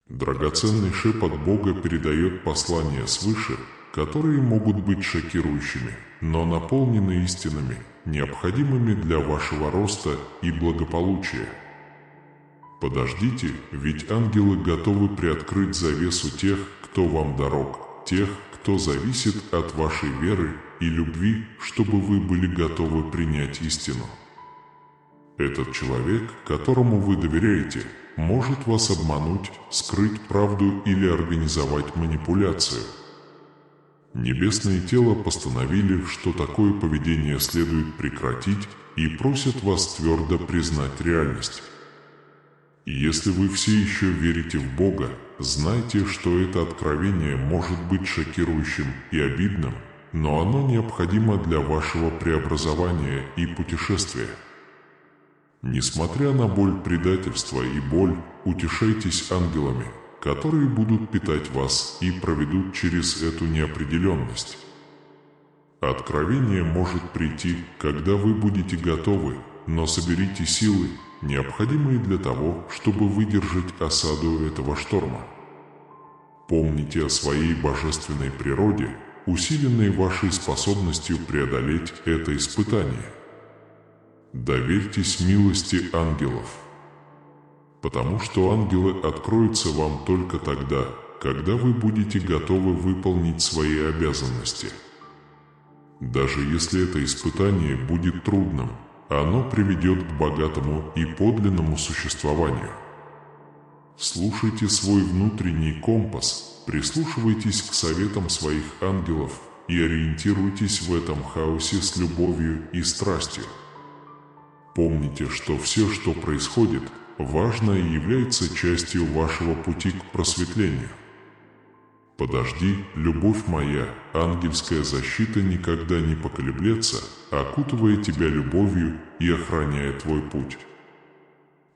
Драгоценный шепот Бога передает послания свыше, которые могут быть шокирующими, но наполнены истинами, необходимыми для вашего роста и благополучия. Подождите, ведь ангелы готовы приоткрыть завесу тех, кто вам дорог, тех, кто зависит от вашей веры и любви, чтобы вы были готовы принять истину. Этот человек, которому вы доверяете, может вас обмануть, скрыть правду или организовать манипуляцию. Небесные тела постановили, что такое поведение следует прекратить, и просят вас твердо признать реальность. И если вы все еще верите в Бога, знайте, что это откровение может быть шокирующим и обидным, но оно необходимо для вашего преобразования и путешествия. Несмотря на боль предательства и боль, утешайтесь ангелами, которые будут питать вас и проведут через эту неопределенность. Откровение может прийти, когда вы будете готовы, но соберите силы, необходимые для того, чтобы выдержать осаду этого шторма. Помните о своей божественной природе, усиленной вашей способностью преодолеть это испытание. Доверьтесь милости ангелов, потому что ангелы откроются вам только тогда, когда вы будете готовы выполнить свои обязанности. Даже если это испытание будет трудным, оно приведет к богатому и подлинному существованию. Слушайте свой внутренний компас, прислушивайтесь к советам своих ангелов и ориентируйтесь в этом хаосе с любовью и страстью. Помните, что все, что происходит, важно и является частью вашего пути к просветлению. Подожди, любовь моя, ангельская защита никогда не поколеблется, окутывая тебя любовью и охраняя твой путь.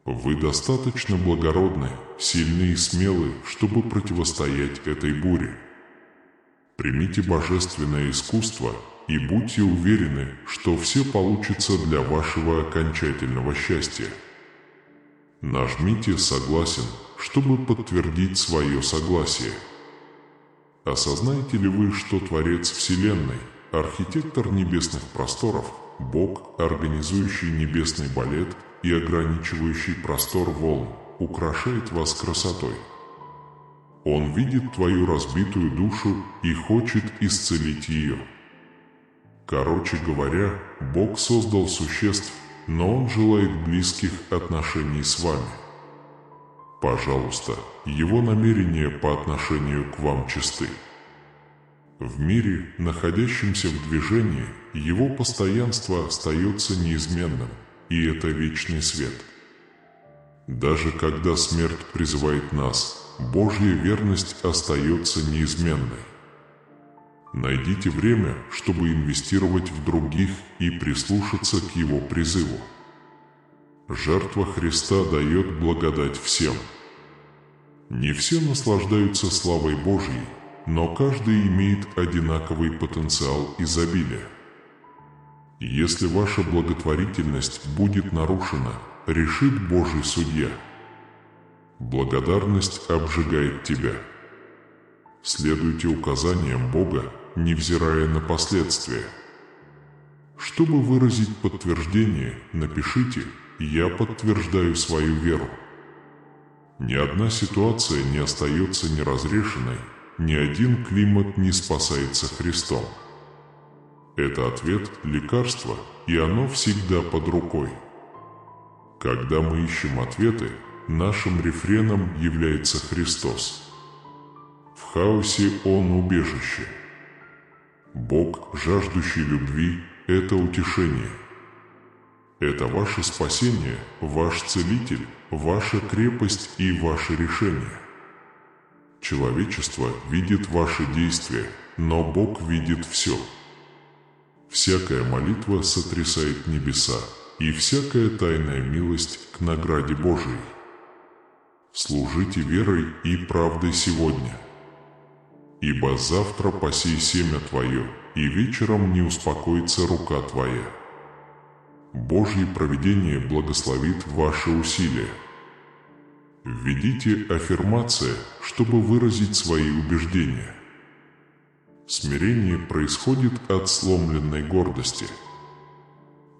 Вы достаточно благородны, сильны и смелы, чтобы противостоять этой буре. Примите божественное искусство и будьте уверены, что все получится для вашего окончательного счастья. Нажмите «Согласен», чтобы подтвердить свое согласие. Осознаете ли вы, что Творец Вселенной, архитектор небесных просторов, Бог, организующий небесный балет и ограничивающий простор волн, украшает вас красотой? Он видит твою разбитую душу и хочет исцелить ее. Короче говоря, Бог создал существ, но Он желает близких отношений с вами. Пожалуйста, Его намерения по отношению к вам чисты. В мире, находящемся в движении, Его постоянство остается неизменным, и это вечный свет. Даже когда смерть призывает нас, Божья верность остается неизменной. Найдите время, чтобы инвестировать в других и прислушаться к Его призыву. Жертва Христа дает благодать всем. Не все наслаждаются славой Божьей, но каждый имеет одинаковый потенциал изобилия. Если ваша благотворительность будет нарушена, решит Божий судья. Благодарность обжигает тебя. Следуйте указаниям Бога, невзирая на последствия. Чтобы выразить подтверждение, напишите «Я подтверждаю свою веру». Ни одна ситуация не остается неразрешенной, ни один климат не спасается Христом. Это ответ, лекарство, и оно всегда под рукой. Когда мы ищем ответы, нашим рефреном является Христос. В хаосе Он убежище. Бог, жаждущий любви, — это утешение. Это ваше спасение, ваш целитель, ваша крепость и ваше решение. Человечество видит ваши действия, но Бог видит все. Всякая молитва сотрясает небеса, и всякая тайная милость к награде Божией. Служите верой и правдой сегодня. Ибо завтра посей семя твое, и вечером не успокоится рука твоя. Божье провидение благословит ваши усилия. Введите аффирмации, чтобы выразить свои убеждения. Смирение происходит от сломленной гордости.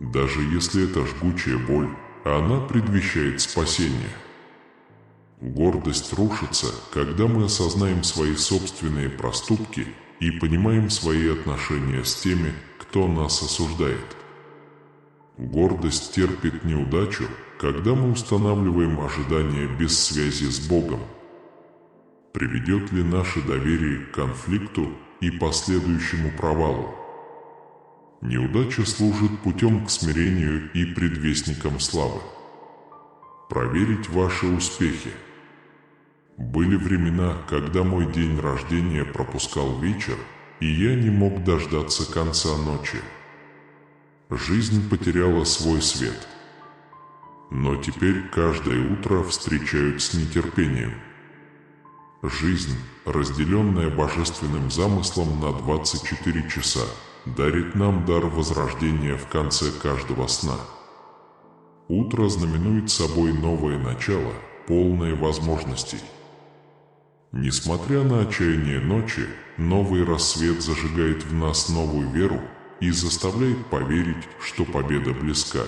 Даже если это жгучая боль, она предвещает спасение. Гордость рушится, когда мы осознаем свои собственные проступки и понимаем свои отношения с теми, кто нас осуждает. Гордость терпит неудачу, когда мы устанавливаем ожидания без связи с Богом. Приведет ли наше доверие к конфликту и последующему провалу? Неудача служит путем к смирению и предвестником славы. Проверить ваши успехи. Были времена, когда мой день рождения пропускал вечер, и я не мог дождаться конца ночи. Жизнь потеряла свой свет. Но теперь каждое утро встречают с нетерпением. Жизнь, разделенная божественным замыслом на 24 часа, дарит нам дар возрождения в конце каждого сна. Утро знаменует собой новое начало, полное возможностей. Несмотря на отчаяние ночи, новый рассвет зажигает в нас новую веру и заставляет поверить, что победа близка.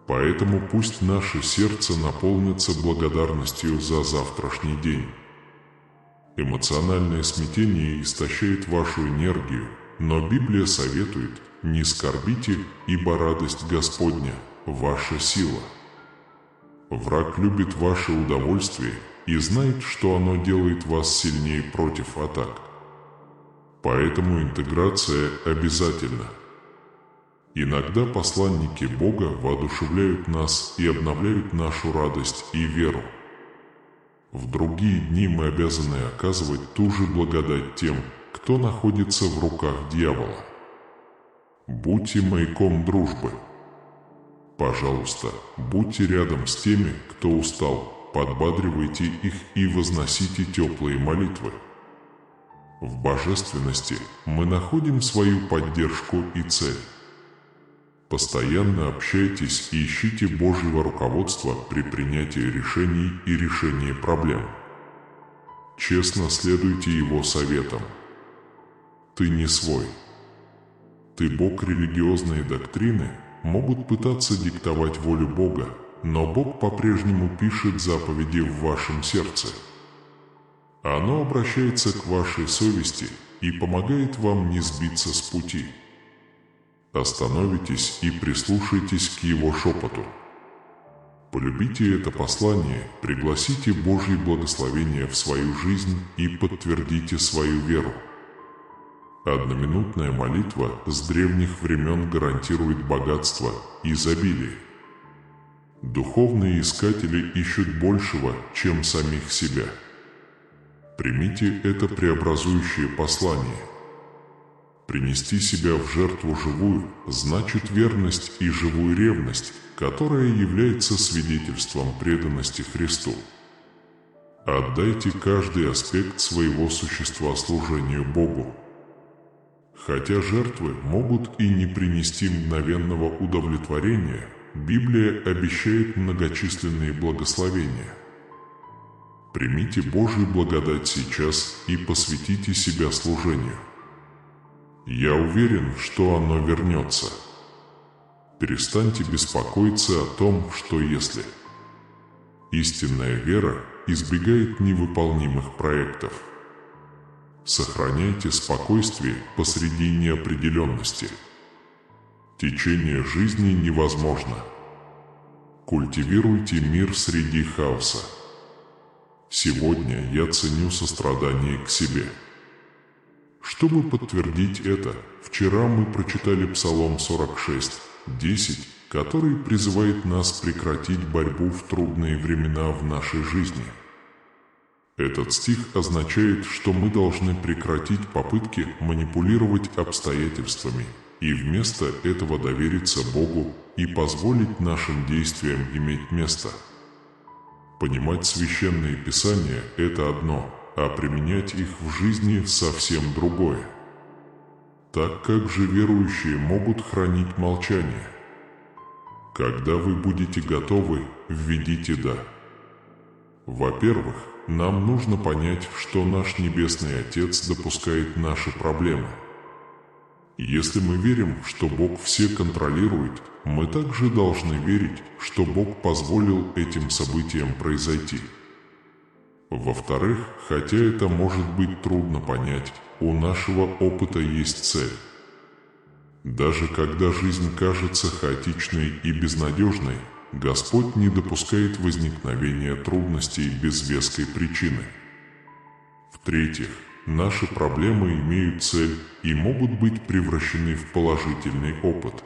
Поэтому пусть наше сердце наполнится благодарностью за завтрашний день. Эмоциональное смятение истощает вашу энергию, но Библия советует: не скорбите, ибо радость Господня – ваша сила. Враг любит ваше удовольствие и знает, что оно делает вас сильнее против атак. Поэтому интеграция обязательна. Иногда посланники Бога воодушевляют нас и обновляют нашу радость и веру. В другие дни мы обязаны оказывать ту же благодать тем, кто находится в руках дьявола. Будьте маяком дружбы. Пожалуйста, будьте рядом с теми, кто устал, подбадривайте их и возносите теплые молитвы. В божественности мы находим свою поддержку и цель. Постоянно общайтесь и ищите Божьего руководства при принятии решений и решении проблем. Честно следуйте Его советам. Ты не свой. Ты Бог. Религиозные доктрины могут пытаться диктовать волю Бога, но Бог по-прежнему пишет заповеди в вашем сердце. Оно обращается к вашей совести и помогает вам не сбиться с пути. Остановитесь и прислушайтесь к Его шепоту. Полюбите это послание, пригласите Божье благословение в свою жизнь и подтвердите свою веру. Одноминутная молитва с древних времен гарантирует богатство и изобилие. Духовные искатели ищут большего, чем самих себя. Примите это преобразующее послание. Принести себя в жертву живую значит верность и живую ревность, которая является свидетельством преданности Христу. Отдайте каждый аспект своего существа служению Богу. Хотя жертвы могут и не принести мгновенного удовлетворения, Библия обещает многочисленные благословения. Примите Божью благодать сейчас и посвятите себя служению. Я уверен, что оно вернется. Перестаньте беспокоиться о том, что если. Истинная вера избегает невыполнимых проектов. Сохраняйте спокойствие посреди неопределенности. Течение жизни невозможно. Культивируйте мир среди хаоса. Сегодня я ценю сострадание к себе. Чтобы подтвердить это, вчера мы прочитали Псалом 46:10, который призывает нас прекратить борьбу в трудные времена в нашей жизни. Этот стих означает, что мы должны прекратить попытки манипулировать обстоятельствами и вместо этого довериться Богу и позволить нашим действиям иметь место. Понимать священные писания – это одно, а применять их в жизни совсем другое. Так как же верующие могут хранить молчание? Когда вы будете готовы, введите «да». Во-первых, нам нужно понять, что наш Небесный Отец допускает наши проблемы. Если мы верим, что Бог все контролирует, мы также должны верить, что Бог позволил этим событиям произойти. Во-вторых, хотя это может быть трудно понять, у нашего опыта есть цель. Даже когда жизнь кажется хаотичной и безнадежной, Господь не допускает возникновения трудностей без веской причины. В-третьих, наши проблемы имеют цель и могут быть превращены в положительный опыт.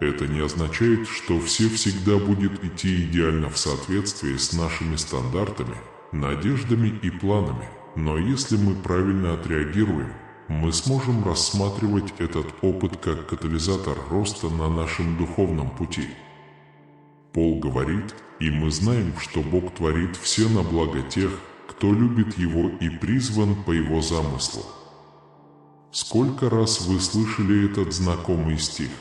Это не означает, что все всегда будет идти идеально в соответствии с нашими стандартами, надеждами и планами, но если мы правильно отреагируем, мы сможем рассматривать этот опыт как катализатор роста на нашем духовном пути. Пол говорит, и мы знаем, что Бог творит все на благо тех, кто любит Его и призван по Его замыслу. Сколько раз вы слышали этот знакомый стих?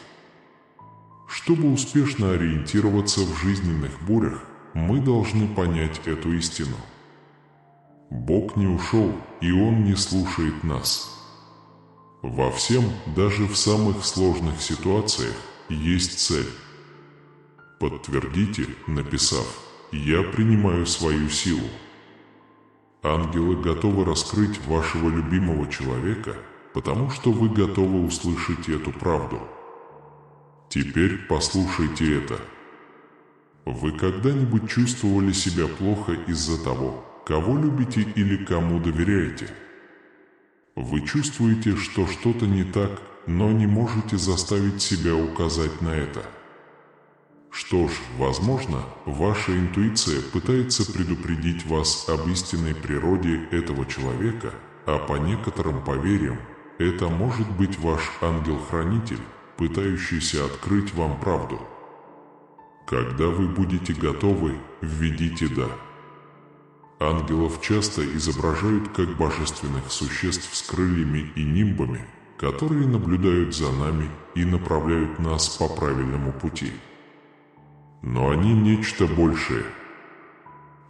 Чтобы успешно ориентироваться в жизненных бурях, мы должны понять эту истину. Бог не ушел, и Он не слушает нас. Во всем, даже в самых сложных ситуациях, есть цель. Подтвердите, написав «Я принимаю свою силу». Ангелы готовы раскрыть вашего любимого человека, потому что вы готовы услышать эту правду. Теперь послушайте это. Вы когда-нибудь чувствовали себя плохо из-за того, кого любите или кому доверяете? Вы чувствуете, что что-то не так, но не можете заставить себя указать на это. Что ж, возможно, ваша интуиция пытается предупредить вас об истинной природе этого человека, а по некоторым поверьям, это может быть ваш ангел-хранитель, пытающийся открыть вам правду. Когда вы будете готовы, введите «да». Ангелов часто изображают как божественных существ с крыльями и нимбами, которые наблюдают за нами и направляют нас по правильному пути. Но они нечто большее.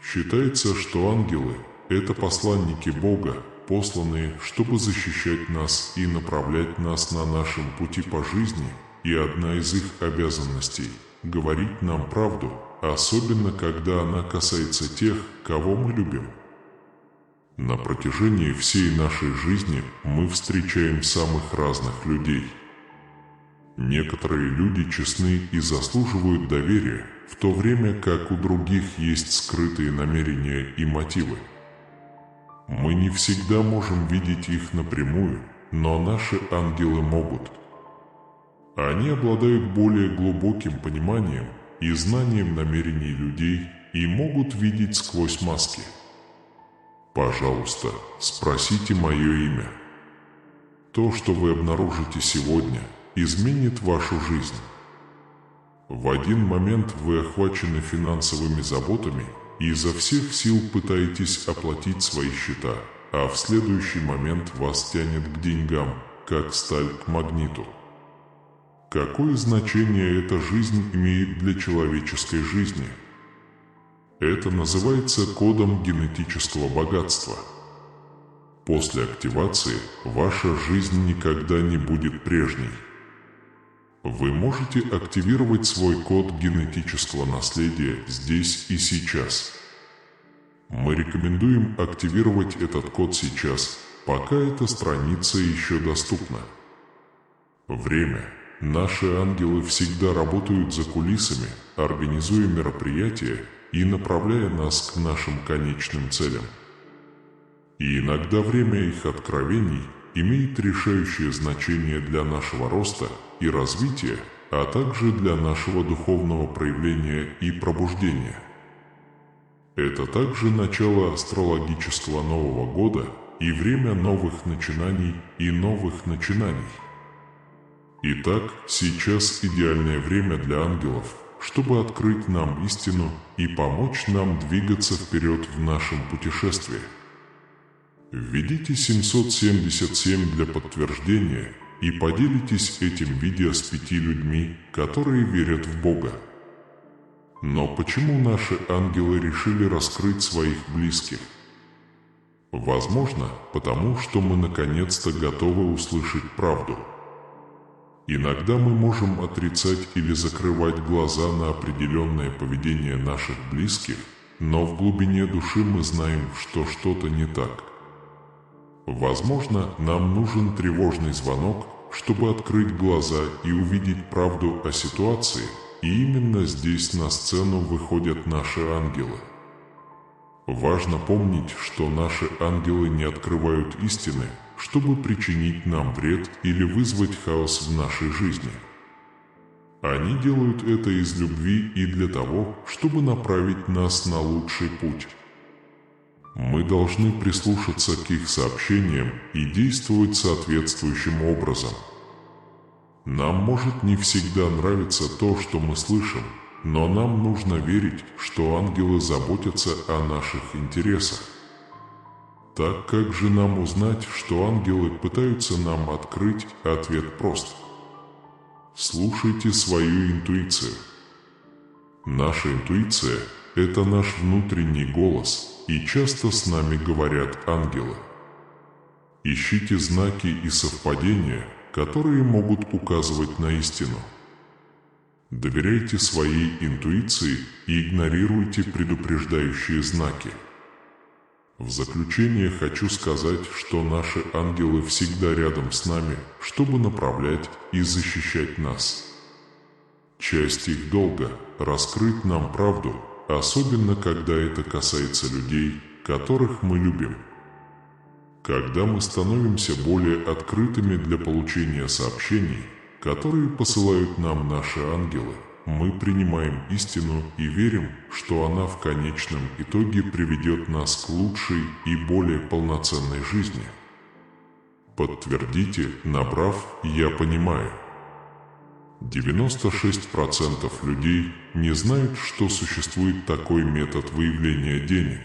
Считается, что ангелы – это посланники Бога, посланные, чтобы защищать нас и направлять нас на нашем пути по жизни, и одна из их обязанностей – говорить нам правду, особенно когда она касается тех, кого мы любим. На протяжении всей нашей жизни мы встречаем самых разных людей. Некоторые люди честны и заслуживают доверия, в то время как у других есть скрытые намерения и мотивы. Мы не всегда можем видеть их напрямую, но наши ангелы могут. Они обладают более глубоким пониманием и знанием намерений людей и могут видеть сквозь маски. Пожалуйста, спросите мое имя. То, что вы обнаружите сегодня, изменит вашу жизнь. В один момент вы охвачены финансовыми заботами и изо всех сил пытаетесь оплатить свои счета, а в следующий момент вас тянет к деньгам, как сталь к магниту. Какое значение эта жизнь имеет для человеческой жизни? Это называется кодом генетического богатства. После активации ваша жизнь никогда не будет прежней. Вы можете активировать свой код генетического наследия здесь и сейчас. Мы рекомендуем активировать этот код сейчас, пока эта страница еще доступна. Время. Наши ангелы всегда работают за кулисами, организуя мероприятия и направляя нас к нашим конечным целям. И иногда время их откровений имеет решающее значение для нашего роста и развития, а также для нашего духовного проявления и пробуждения. Это также начало астрологического Нового года и время новых начинаний и новых начинаний. Итак, сейчас идеальное время для ангелов, чтобы открыть нам истину и помочь нам двигаться вперед в нашем путешествии. Введите 777 для подтверждения и поделитесь этим видео с 5 людьми, которые верят в Бога. Но почему наши ангелы решили раскрыть своих близких? Возможно, потому что мы наконец-то готовы услышать правду. Иногда мы можем отрицать или закрывать глаза на определенное поведение наших близких, но в глубине души мы знаем, что что-то не так. Возможно, нам нужен тревожный звонок, чтобы открыть глаза и увидеть правду о ситуации, и именно здесь на сцену выходят наши ангелы. Важно помнить, что наши ангелы не открывают истины, чтобы причинить нам вред или вызвать хаос в нашей жизни. Они делают это из любви и для того, чтобы направить нас на лучший путь. Мы должны прислушаться к их сообщениям и действовать соответствующим образом. Нам может не всегда нравиться то, что мы слышим, но нам нужно верить, что ангелы заботятся о наших интересах. Так как же нам узнать, что ангелы пытаются нам открыть? Ответ прост. Слушайте свою интуицию. Наша интуиция – это наш внутренний голос, и часто с нами говорят ангелы. Ищите знаки и совпадения, которые могут указывать на истину. Доверяйте своей интуиции и игнорируйте предупреждающие знаки. В заключение хочу сказать, что наши ангелы всегда рядом с нами, чтобы направлять и защищать нас. Часть их долга – раскрыть нам правду, особенно когда это касается людей, которых мы любим. Когда мы становимся более открытыми для получения сообщений, которые посылают нам наши ангелы, мы принимаем истину и верим, что она в конечном итоге приведет нас к лучшей и более полноценной жизни. Подтвердите, набрав «Я понимаю». 96% людей не знают, что существует такой метод выявления денег.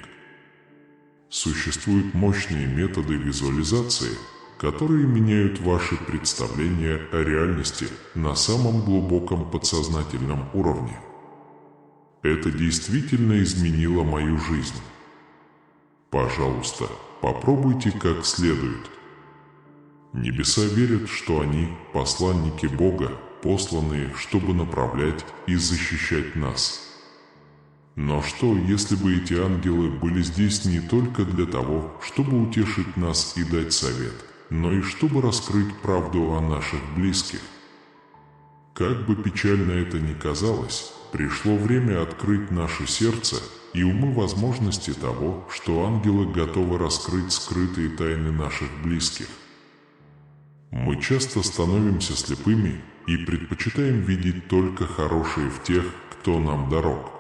Существуют мощные методы визуализации, которые меняют ваши представления о реальности на самом глубоком подсознательном уровне. Это действительно изменило мою жизнь. Пожалуйста, попробуйте как следует. Небеса верят, что они – посланники Бога, посланные, чтобы направлять и защищать нас. Но что, если бы эти ангелы были здесь не только для того, чтобы утешить нас и дать совет, но и чтобы раскрыть правду о наших близких? Как бы печально это ни казалось, пришло время открыть наше сердце и умы возможности того, что ангелы готовы раскрыть скрытые тайны наших близких. Мы часто становимся слепыми и предпочитаем видеть только хорошее в тех, кто нам дорог.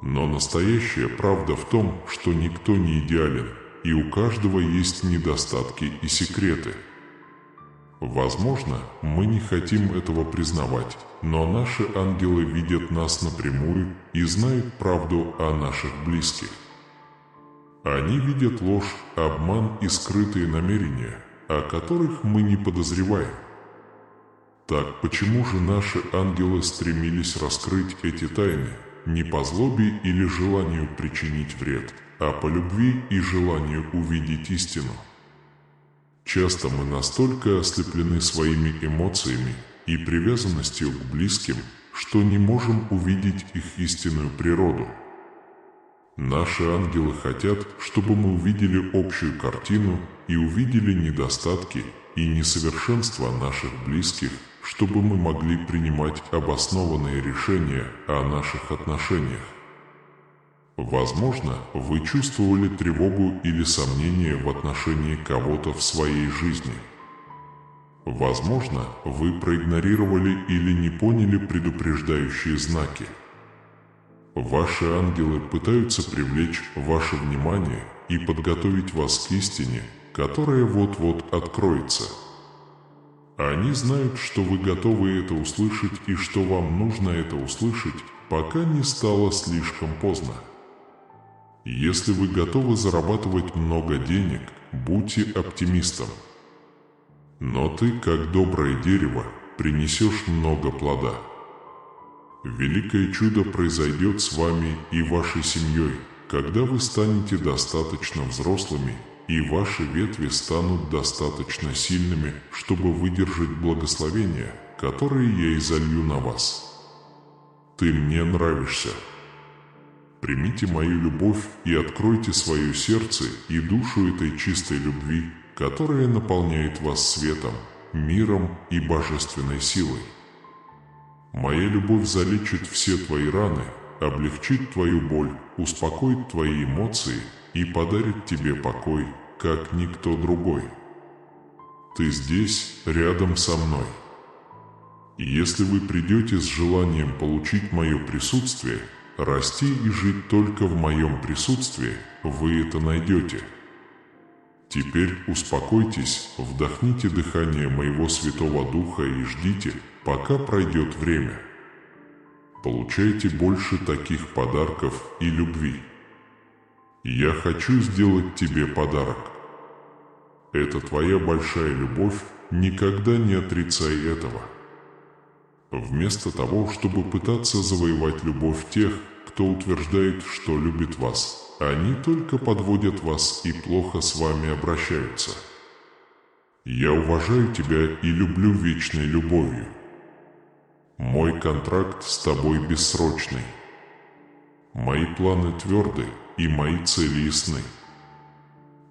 Но настоящая правда в том, что никто не идеален, и у каждого есть недостатки и секреты. Возможно, мы не хотим этого признавать, но наши ангелы видят нас напрямую и знают правду о наших близких. Они видят ложь, обман и скрытые намерения, о которых мы не подозреваем. Так почему же наши ангелы стремились раскрыть эти тайны? Не по злобе или желанию причинить вред, а по любви и желанию увидеть истину. Часто мы настолько ослеплены своими эмоциями и привязанностью к близким, что не можем увидеть их истинную природу. Наши ангелы хотят, чтобы мы увидели общую картину и увидели недостатки и несовершенства наших близких, чтобы мы могли принимать обоснованные решения о наших отношениях. Возможно, вы чувствовали тревогу или сомнение в отношении кого-то в своей жизни. Возможно, вы проигнорировали или не поняли предупреждающие знаки. Ваши ангелы пытаются привлечь ваше внимание и подготовить вас к истине, которая вот-вот откроется. Они знают, что вы готовы это услышать и что вам нужно это услышать, пока не стало слишком поздно. Если вы готовы зарабатывать много денег, будьте оптимистом. Но ты, как доброе дерево, принесешь много плода. Великое чудо произойдет с вами и вашей семьей, когда вы станете достаточно взрослыми, и ваши ветви станут достаточно сильными, чтобы выдержать благословения, которые я изолью на вас. Ты мне нравишься. Примите мою любовь и откройте свое сердце и душу этой чистой любви, которая наполняет вас светом, миром и божественной силой. Моя любовь залечит все твои раны, облегчит твою боль, успокоит твои эмоции и подарит тебе покой, как никто другой. Ты здесь, рядом со мной. И если вы придете с желанием получить мое присутствие, расти и жить только в моем присутствии, вы это найдете. Теперь успокойтесь, вдохните дыхание моего Святого Духа и ждите, пока пройдет время. Получайте больше таких подарков и любви. Я хочу сделать тебе подарок. Это твоя большая любовь, никогда не отрицай этого. Вместо того, чтобы пытаться завоевать любовь тех, кто утверждает, что любит вас, они только подводят вас и плохо с вами обращаются. Я уважаю тебя и люблю вечной любовью. Мой контракт с тобой бессрочный. Мои планы тверды и мои цели ясны.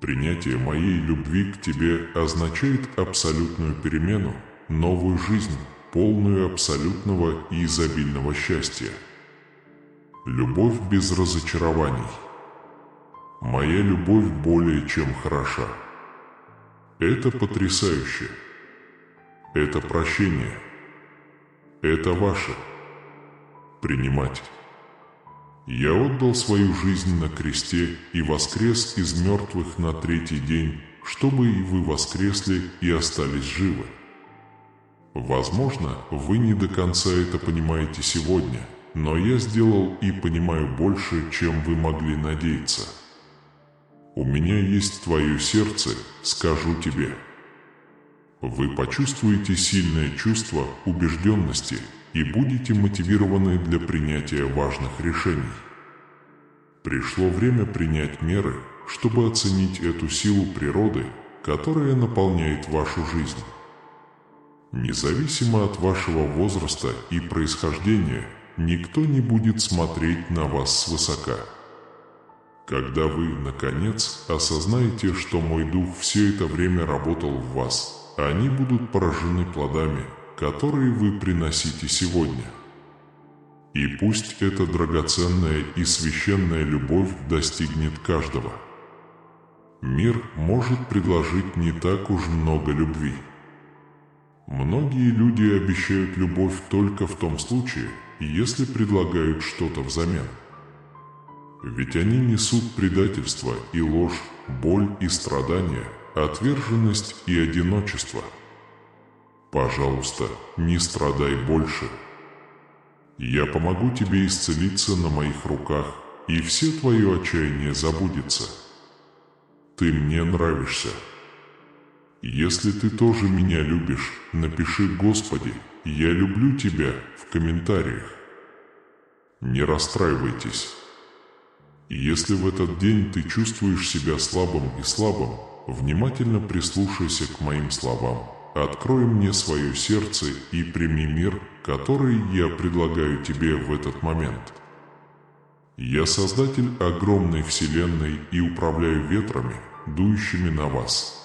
Принятие моей любви к тебе означает абсолютную перемену, новую жизнь, полную абсолютного и изобильного счастья. Любовь без разочарований. Моя любовь более чем хороша. Это потрясающе. Это прощение. Это ваше. Принимать. Я отдал свою жизнь на кресте и воскрес из мертвых на третий день, чтобы и вы воскресли и остались живы. Возможно, вы не до конца это понимаете сегодня, но я сделал и понимаю больше, чем вы могли надеяться. У меня есть твое сердце, скажу тебе. Вы почувствуете сильное чувство убежденности и будете мотивированы для принятия важных решений. Пришло время принять меры, чтобы оценить эту силу природы, которая наполняет вашу жизнь. Независимо от вашего возраста и происхождения, никто не будет смотреть на вас свысока. Когда вы, наконец, осознаете, что мой дух все это время работал в вас, они будут поражены плодами, которые вы приносите сегодня. И пусть эта драгоценная и священная любовь достигнет каждого. Мир может предложить не так уж много любви. Многие люди обещают любовь только в том случае, если предлагают что-то взамен. Ведь они несут предательство и ложь, боль и страдания, отверженность и одиночество. Пожалуйста, не страдай больше. Я помогу тебе исцелиться на моих руках, и все твое отчаяние забудется. Ты мне нравишься. Если ты тоже меня любишь, напиши «Господи, я люблю тебя» в комментариях. Не расстраивайтесь. Если в этот день ты чувствуешь себя слабым и слабым, внимательно прислушайся к моим словам. Открой мне свое сердце и прими мир, который я предлагаю тебе в этот момент. Я создатель огромной вселенной и управляю ветрами, дующими на вас.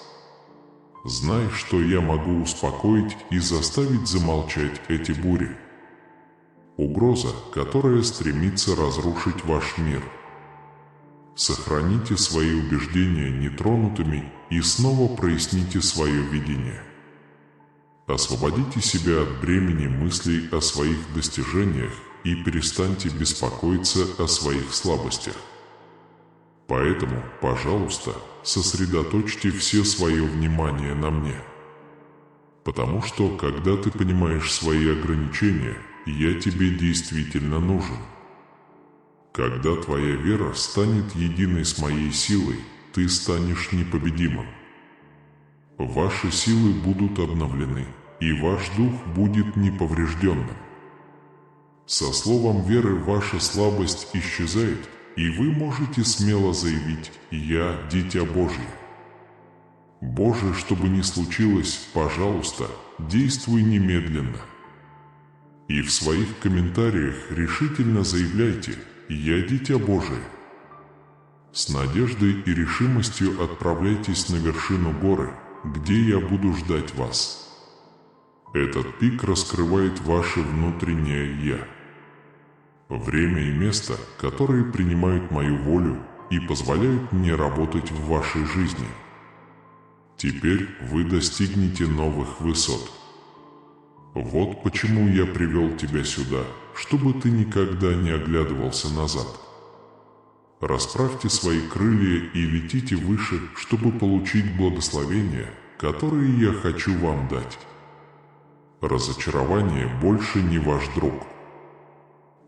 Знай, что я могу успокоить и заставить замолчать эти бури. Угроза, которая стремится разрушить ваш мир. Сохраните свои убеждения нетронутыми и снова проясните свое видение. Освободите себя от бремени мыслей о своих достижениях и перестаньте беспокоиться о своих слабостях. Поэтому, пожалуйста, сосредоточьте все свое внимание на мне. Потому что, когда ты понимаешь свои ограничения, я тебе действительно нужен. Когда твоя вера станет единой с моей силой, ты станешь непобедимым. Ваши силы будут обновлены, и ваш дух будет неповрежденным. Со словом веры ваша слабость исчезает, и вы можете смело заявить: «Я – дитя Божье». Боже, что бы ни случилось, пожалуйста, действуй немедленно. И в своих комментариях решительно заявляйте: «Я дитя Божие». С надеждой и решимостью отправляйтесь на вершину горы, где я буду ждать вас. Этот пик раскрывает ваше внутреннее «Я». Время и место, которые принимают мою волю и позволяют мне работать в вашей жизни. Теперь вы достигнете новых высот. Вот почему я привел тебя сюда, чтобы ты никогда не оглядывался назад. Расправьте свои крылья и летите выше, чтобы получить благословения, которые я хочу вам дать. Разочарование больше не ваш друг.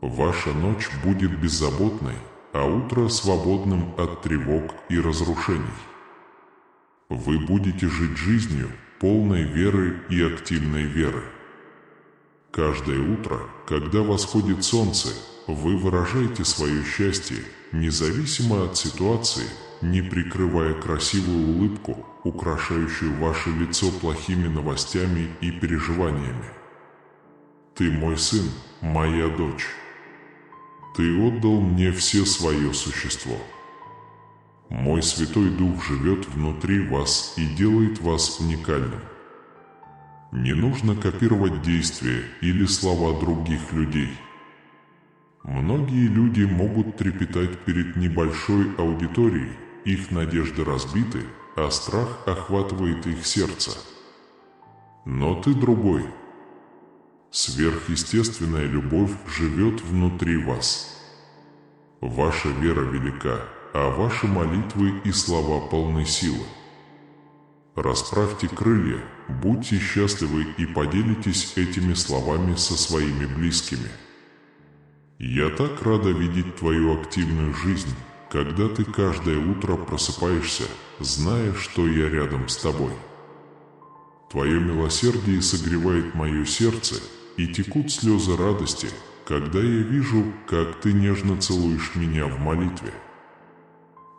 Ваша ночь будет беззаботной, а утро свободным от тревог и разрушений. Вы будете жить жизнью, полной веры и активной веры. Каждое утро, когда восходит солнце, вы выражаете свое счастье, независимо от ситуации, не прикрывая красивую улыбку, украшающую ваше лицо плохими новостями и переживаниями. Ты мой сын, моя дочь. Ты отдал мне все свое существо. Мой Святой Дух живет внутри вас и делает вас уникальным. Не нужно копировать действия или слова других людей. Многие люди могут трепетать перед небольшой аудиторией, их надежды разбиты, а страх охватывает их сердце. Но ты другой. Сверхъестественная любовь живет внутри вас. Ваша вера велика, а ваши молитвы и слова полны силы. Расправьте крылья, будьте счастливы и поделитесь этими словами со своими близкими. Я так рада видеть твою активную жизнь, когда ты каждое утро просыпаешься, зная, что я рядом с тобой. Твое милосердие согревает мое сердце, и текут слезы радости, когда я вижу, как ты нежно целуешь меня в молитве.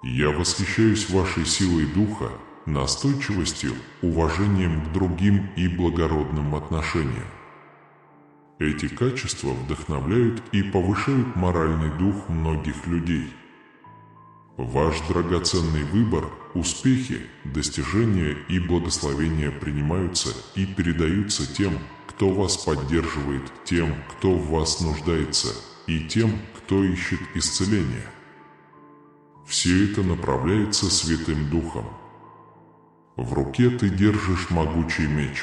Я восхищаюсь вашей силой духа, настойчивостью, уважением к другим и благородным отношениям. Эти качества вдохновляют и повышают моральный дух многих людей. Ваш драгоценный выбор, успехи, достижения и благословения принимаются и передаются тем, кто вас поддерживает, тем, кто в вас нуждается, и тем, кто ищет исцеления. Все это направляется Святым Духом. В руке ты держишь могучий меч.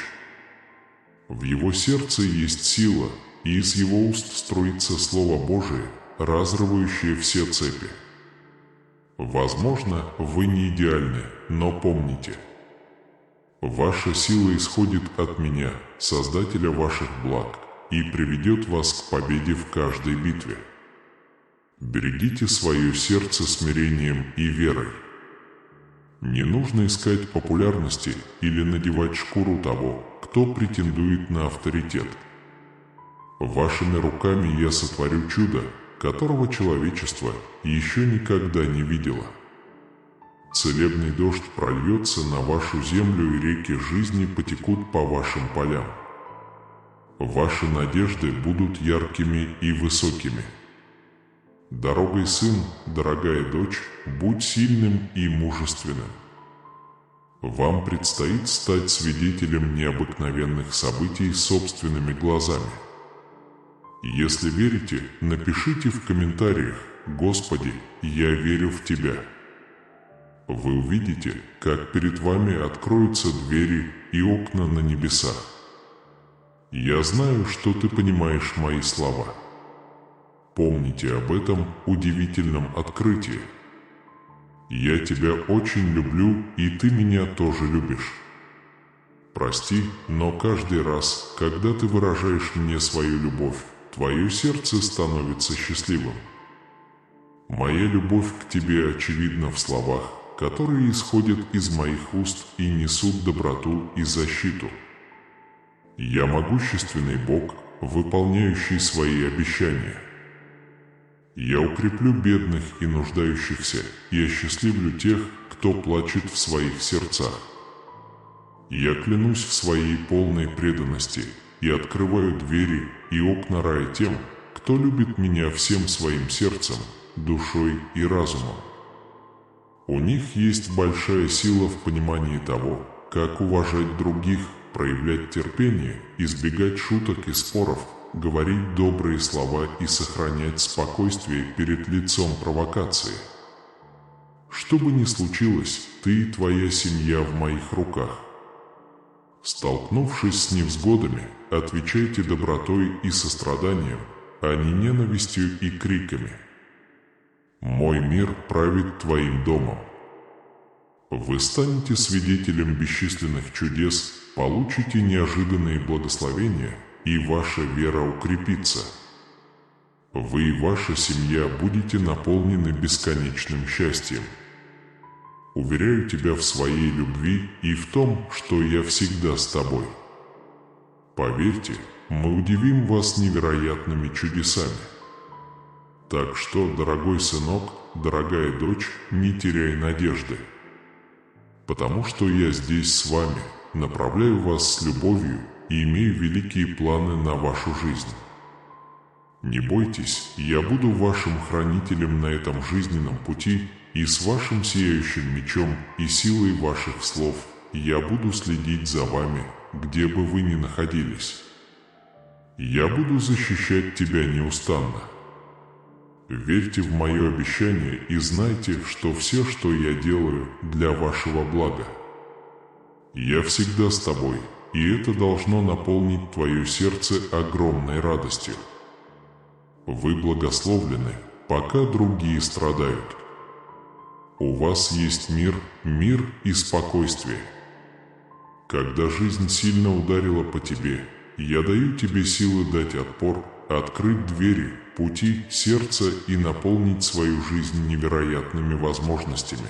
В его сердце есть сила, и из его уст струится Слово Божие, разрывающее все цепи. Возможно, вы не идеальны, но помните. Ваша сила исходит от меня, Создателя ваших благ, и приведет вас к победе в каждой битве. Берегите свое сердце смирением и верой. Не нужно искать популярности или надевать шкуру того, кто претендует на авторитет. Вашими руками я сотворю чудо, которого человечество еще никогда не видело. Целебный дождь прольется на вашу землю, и реки жизни потекут по вашим полям. Ваши надежды будут яркими и высокими. Дорогой сын, дорогая дочь, будь сильным и мужественным. Вам предстоит стать свидетелем необыкновенных событий собственными глазами. Если верите, напишите в комментариях: «Господи, я верю в Тебя». Вы увидите, как перед вами откроются двери и окна на небесах. Я знаю, что ты понимаешь мои слова. Помните об этом удивительном открытии. Я тебя очень люблю, и ты меня тоже любишь. Прости, но каждый раз, когда ты выражаешь мне свою любовь, твое сердце становится счастливым. Моя любовь к тебе очевидна в словах, которые исходят из моих уст и несут доброту и защиту. Я могущественный Бог, выполняющий свои обещания. Я укреплю бедных и нуждающихся и осчастливлю тех, кто плачет в своих сердцах. Я клянусь в своей полной преданности и открываю двери и окна рая тем, кто любит меня всем своим сердцем, душой и разумом. У них есть большая сила в понимании того, как уважать других, проявлять терпение, избегать шуток и споров, говорить добрые слова и сохранять спокойствие перед лицом провокации. Что бы ни случилось, ты и твоя семья в моих руках. Столкнувшись с невзгодами, отвечайте добротой и состраданием, а не ненавистью и криками. Мой мир правит твоим домом. Вы станете свидетелем бесчисленных чудес, получите неожиданные благословения, и ваша вера укрепится. Вы и ваша семья будете наполнены бесконечным счастьем. Уверяю тебя в своей любви и в том, что я всегда с тобой. Поверьте, мы удивим вас невероятными чудесами. Так что, дорогой сынок, дорогая дочь, не теряй надежды. Потому что я здесь с вами, направляю вас с любовью и имею великие планы на вашу жизнь. Не бойтесь, я буду вашим хранителем на этом жизненном пути, и с вашим сияющим мечом и силой ваших слов я буду следить за вами, где бы вы ни находились. Я буду защищать тебя неустанно. Верьте в мое обещание и знайте, что все, что я делаю, для вашего блага. Я всегда с тобой, и это должно наполнить твое сердце огромной радостью. Вы благословлены, пока другие страдают. У вас есть мир и спокойствие. Когда жизнь сильно ударила по тебе, я даю тебе силы дать отпор, открыть двери, пути, сердце и наполнить свою жизнь невероятными возможностями.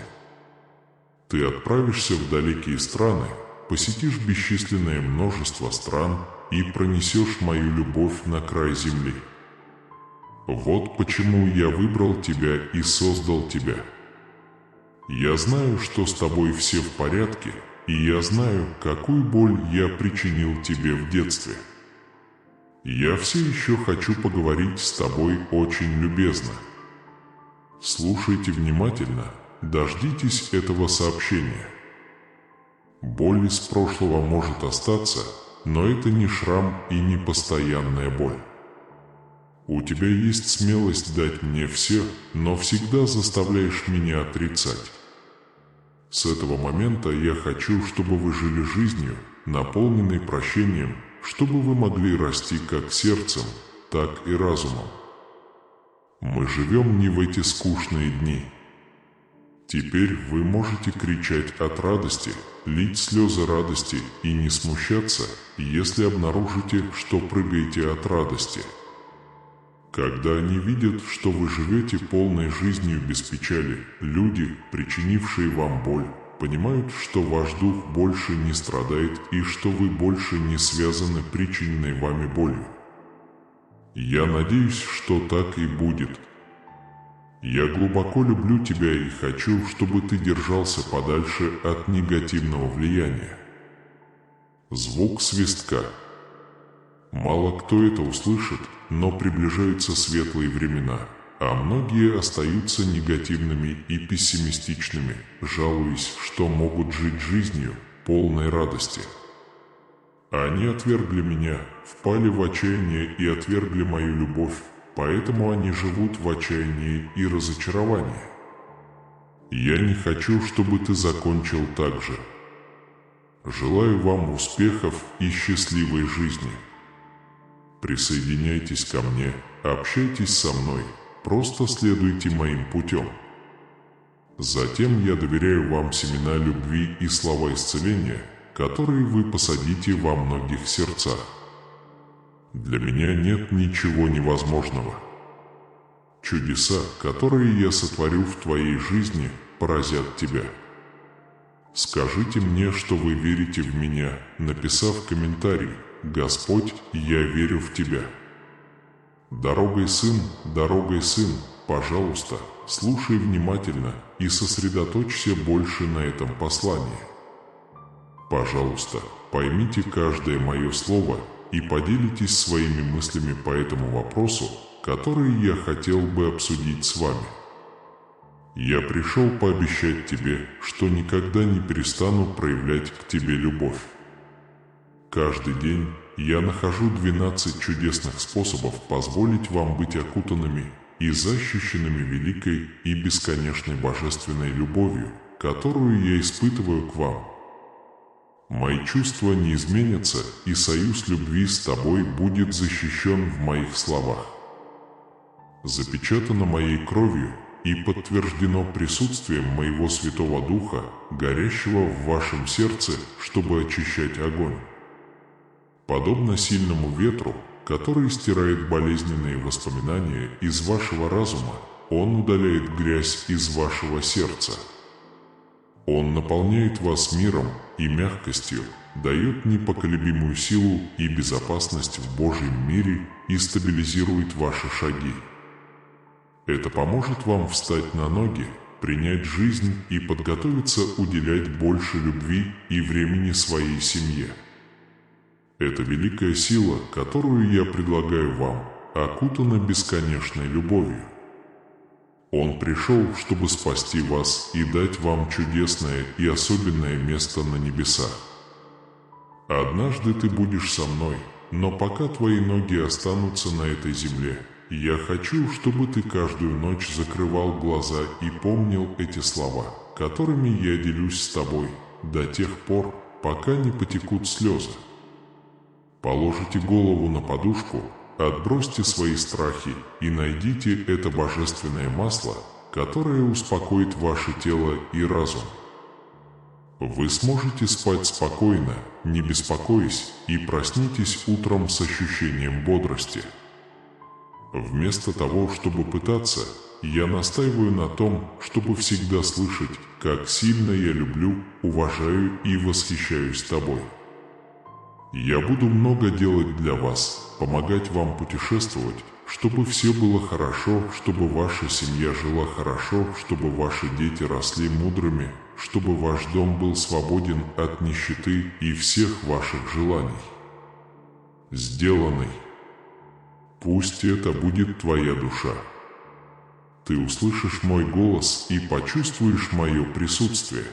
Ты отправишься в далекие страны, посетишь бесчисленное множество стран и пронесешь мою любовь на край земли. Вот почему я выбрал тебя и создал тебя. Я знаю, что с тобой все в порядке, и я знаю, какую боль я причинил тебе в детстве. Я все еще хочу поговорить с тобой очень любезно. Слушайте внимательно, дождитесь этого сообщения. Боль из прошлого может остаться, но это не шрам и не постоянная боль. У тебя есть смелость дать мне все, но всегда заставляешь меня отрицать. С этого момента я хочу, чтобы вы жили жизнью, наполненной прощением, чтобы вы могли расти как сердцем, так и разумом. Мы живем не в эти скучные дни. Теперь вы можете кричать от радости, лить слезы радости и не смущаться, если обнаружите, что прыгаете от радости. Когда они видят, что вы живете полной жизнью без печали, люди, причинившие вам боль, понимают, что ваш дух больше не страдает и что вы больше не связаны причиненной вами болью. Я надеюсь, что так и будет. Я глубоко люблю тебя и хочу, чтобы ты держался подальше от негативного влияния. Звук свистка. Мало кто это услышит, но приближаются светлые времена, а многие остаются негативными и пессимистичными, жалуясь, что могут жить жизнью, полной радости. Они отвергли меня, впали в отчаяние и отвергли мою любовь, поэтому они живут в отчаянии и разочаровании. Я не хочу, чтобы ты закончил так же. Желаю вам успехов и счастливой жизни. Присоединяйтесь ко мне, общайтесь со мной, просто следуйте моим путем. Затем я доверяю вам семена любви и слова исцеления, которые вы посадите во многих сердцах. Для меня нет ничего невозможного. Чудеса, которые я сотворю в твоей жизни, поразят тебя. Скажите мне, что вы верите в меня, написав комментарий, Господь, я верю в Тебя. Дорогой сын, пожалуйста, слушай внимательно и сосредоточься больше на этом послании. Пожалуйста, поймите каждое мое слово и поделитесь своими мыслями по этому вопросу, который я хотел бы обсудить с вами. Я пришел пообещать тебе, что никогда не перестану проявлять к тебе любовь. Каждый день я нахожу 12 чудесных способов позволить вам быть окутанными и защищенными великой и бесконечной божественной любовью, которую я испытываю к вам. Мои чувства не изменятся, и союз любви с тобой будет защищен в моих словах. Запечатано моей кровью и подтверждено присутствием моего Святого Духа, горящего в вашем сердце, чтобы очищать огонь. Подобно сильному ветру, который стирает болезненные воспоминания из вашего разума, он удаляет грязь из вашего сердца. Он наполняет вас миром и мягкостью, дает непоколебимую силу и безопасность в Божьем мире и стабилизирует ваши шаги. Это поможет вам встать на ноги, принять жизнь и подготовиться уделять больше любви и времени своей семье. Эта великая сила, которую я предлагаю вам, окутана бесконечной любовью. Он пришел, чтобы спасти вас и дать вам чудесное и особенное место на небесах. Однажды ты будешь со мной, но пока твои ноги останутся на этой земле, я хочу, чтобы ты каждую ночь закрывал глаза и помнил эти слова, которыми я делюсь с тобой, до тех пор, пока не потекут слезы. Положите голову на подушку, отбросьте свои страхи и найдите это божественное масло, которое успокоит ваше тело и разум. Вы сможете спать спокойно, не беспокоясь, и проснитесь утром с ощущением бодрости. Вместо того, чтобы пытаться, я настаиваю на том, чтобы всегда слышать, как сильно я люблю, уважаю и восхищаюсь тобой. Я буду много делать для вас, помогать вам путешествовать, чтобы все было хорошо, чтобы ваша семья жила хорошо, чтобы ваши дети росли мудрыми, чтобы ваш дом был свободен от нищеты и всех ваших желаний. Сделанный. Пусть это будет твоя душа. Ты услышишь мой голос и почувствуешь мое присутствие.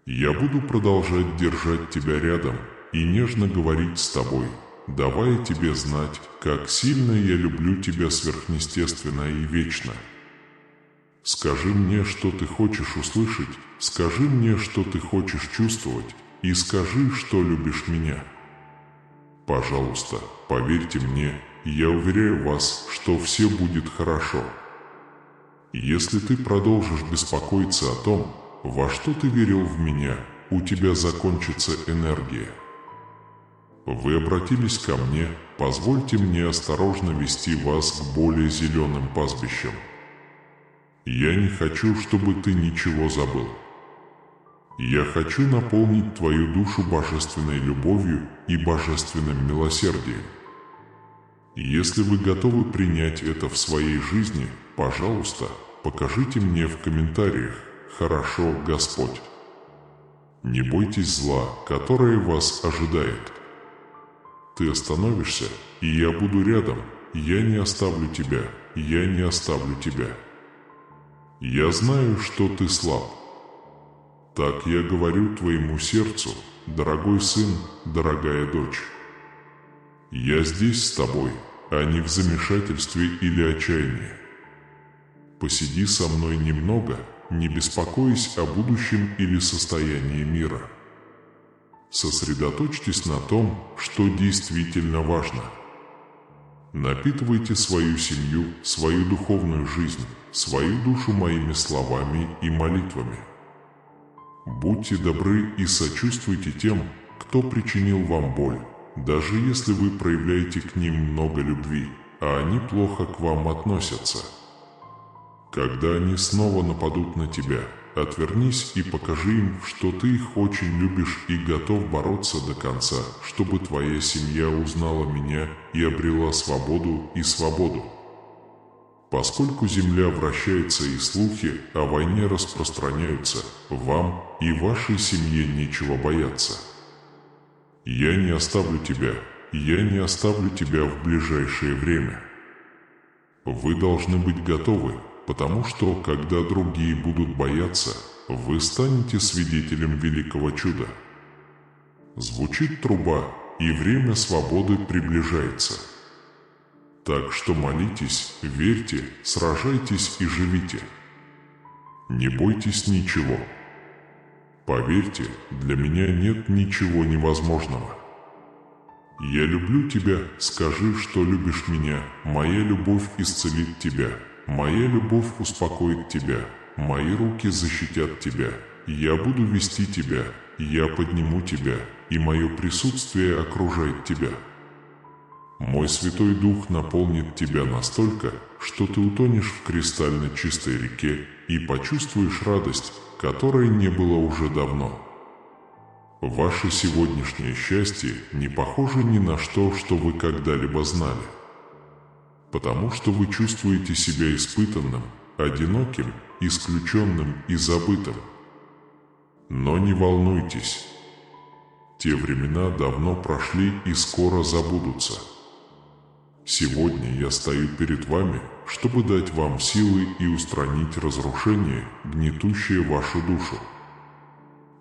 Я буду продолжать держать тебя рядом и нежно говорить с тобой, давая тебе знать, как сильно я люблю тебя сверхъестественно и вечно. Скажи мне, что ты хочешь услышать, скажи мне, что ты хочешь чувствовать, и скажи, что любишь меня. Пожалуйста, поверьте мне, я уверяю вас, что все будет хорошо. Если ты продолжишь беспокоиться о том, во что ты верил в меня, у тебя закончится энергия. Вы обратились ко мне, позвольте мне осторожно вести вас к более зеленым пастбищам. Я не хочу, чтобы ты ничего забыл. Я хочу наполнить твою душу божественной любовью и божественным милосердием. Если вы готовы принять это в своей жизни, пожалуйста, покажите мне в комментариях «Хорошо, Господь». Не бойтесь зла, которое вас ожидает. Ты остановишься, и я буду рядом. Я не оставлю тебя, я не оставлю тебя. Я знаю, что ты слаб. Так я говорю твоему сердцу, дорогой сын, дорогая дочь. Я здесь с тобой, а не в замешательстве или отчаянии. Посиди со мной немного, не беспокойся о будущем или состоянии мира. Сосредоточьтесь на том, что действительно важно. Напитывайте свою семью, свою духовную жизнь, свою душу моими словами и молитвами. Будьте добры и сочувствуйте тем, кто причинил вам боль, даже если вы проявляете к ним много любви, а они плохо к вам относятся. Когда они снова нападут на тебя, отвернись и покажи им, что ты их очень любишь и готов бороться до конца, чтобы твоя семья узнала меня и обрела свободу и свободу. Поскольку земля вращается и слухи о войне распространяются, вам и вашей семье нечего бояться. Я не оставлю тебя, я не оставлю тебя в ближайшее время. Вы должны быть готовы, потому что, когда другие будут бояться, вы станете свидетелем великого чуда. Звучит труба, и время свободы приближается. Так что молитесь, верьте, сражайтесь и живите. Не бойтесь ничего. Поверьте, для меня нет ничего невозможного. Я люблю тебя, скажи, что любишь меня, моя любовь исцелит тебя, моя любовь успокоит тебя, мои руки защитят тебя, я буду вести тебя, я подниму тебя, и мое присутствие окружает тебя. Мой Святой Дух наполнит тебя настолько, что ты утонешь в кристально чистой реке и почувствуешь радость, которой не было уже давно. Ваше сегодняшнее счастье не похоже ни на что, что вы когда-либо знали. Потому что вы чувствуете себя испытанным, одиноким, исключенным и забытым. Но не волнуйтесь. Те времена давно прошли и скоро забудутся. Сегодня я стою перед вами, чтобы дать вам силы и устранить разрушение, гнетущее вашу душу.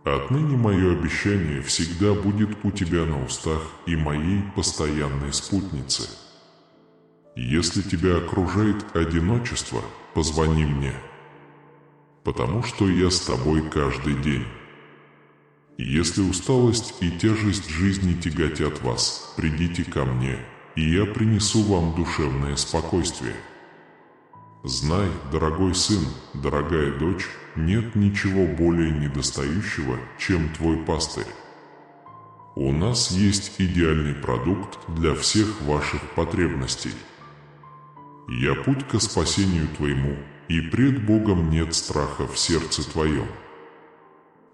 Отныне мое обещание всегда будет у тебя на устах и моей постоянной спутницы. Если тебя окружает одиночество, позвони мне, потому что я с тобой каждый день. Если усталость и тяжесть жизни тяготят вас, придите ко мне, и я принесу вам душевное спокойствие. Знай, дорогой сын, дорогая дочь, нет ничего более недостающего, чем твой пастырь. У нас есть идеальный продукт для всех ваших потребностей. Я путь ко спасению твоему, и пред Богом нет страха в сердце твоем.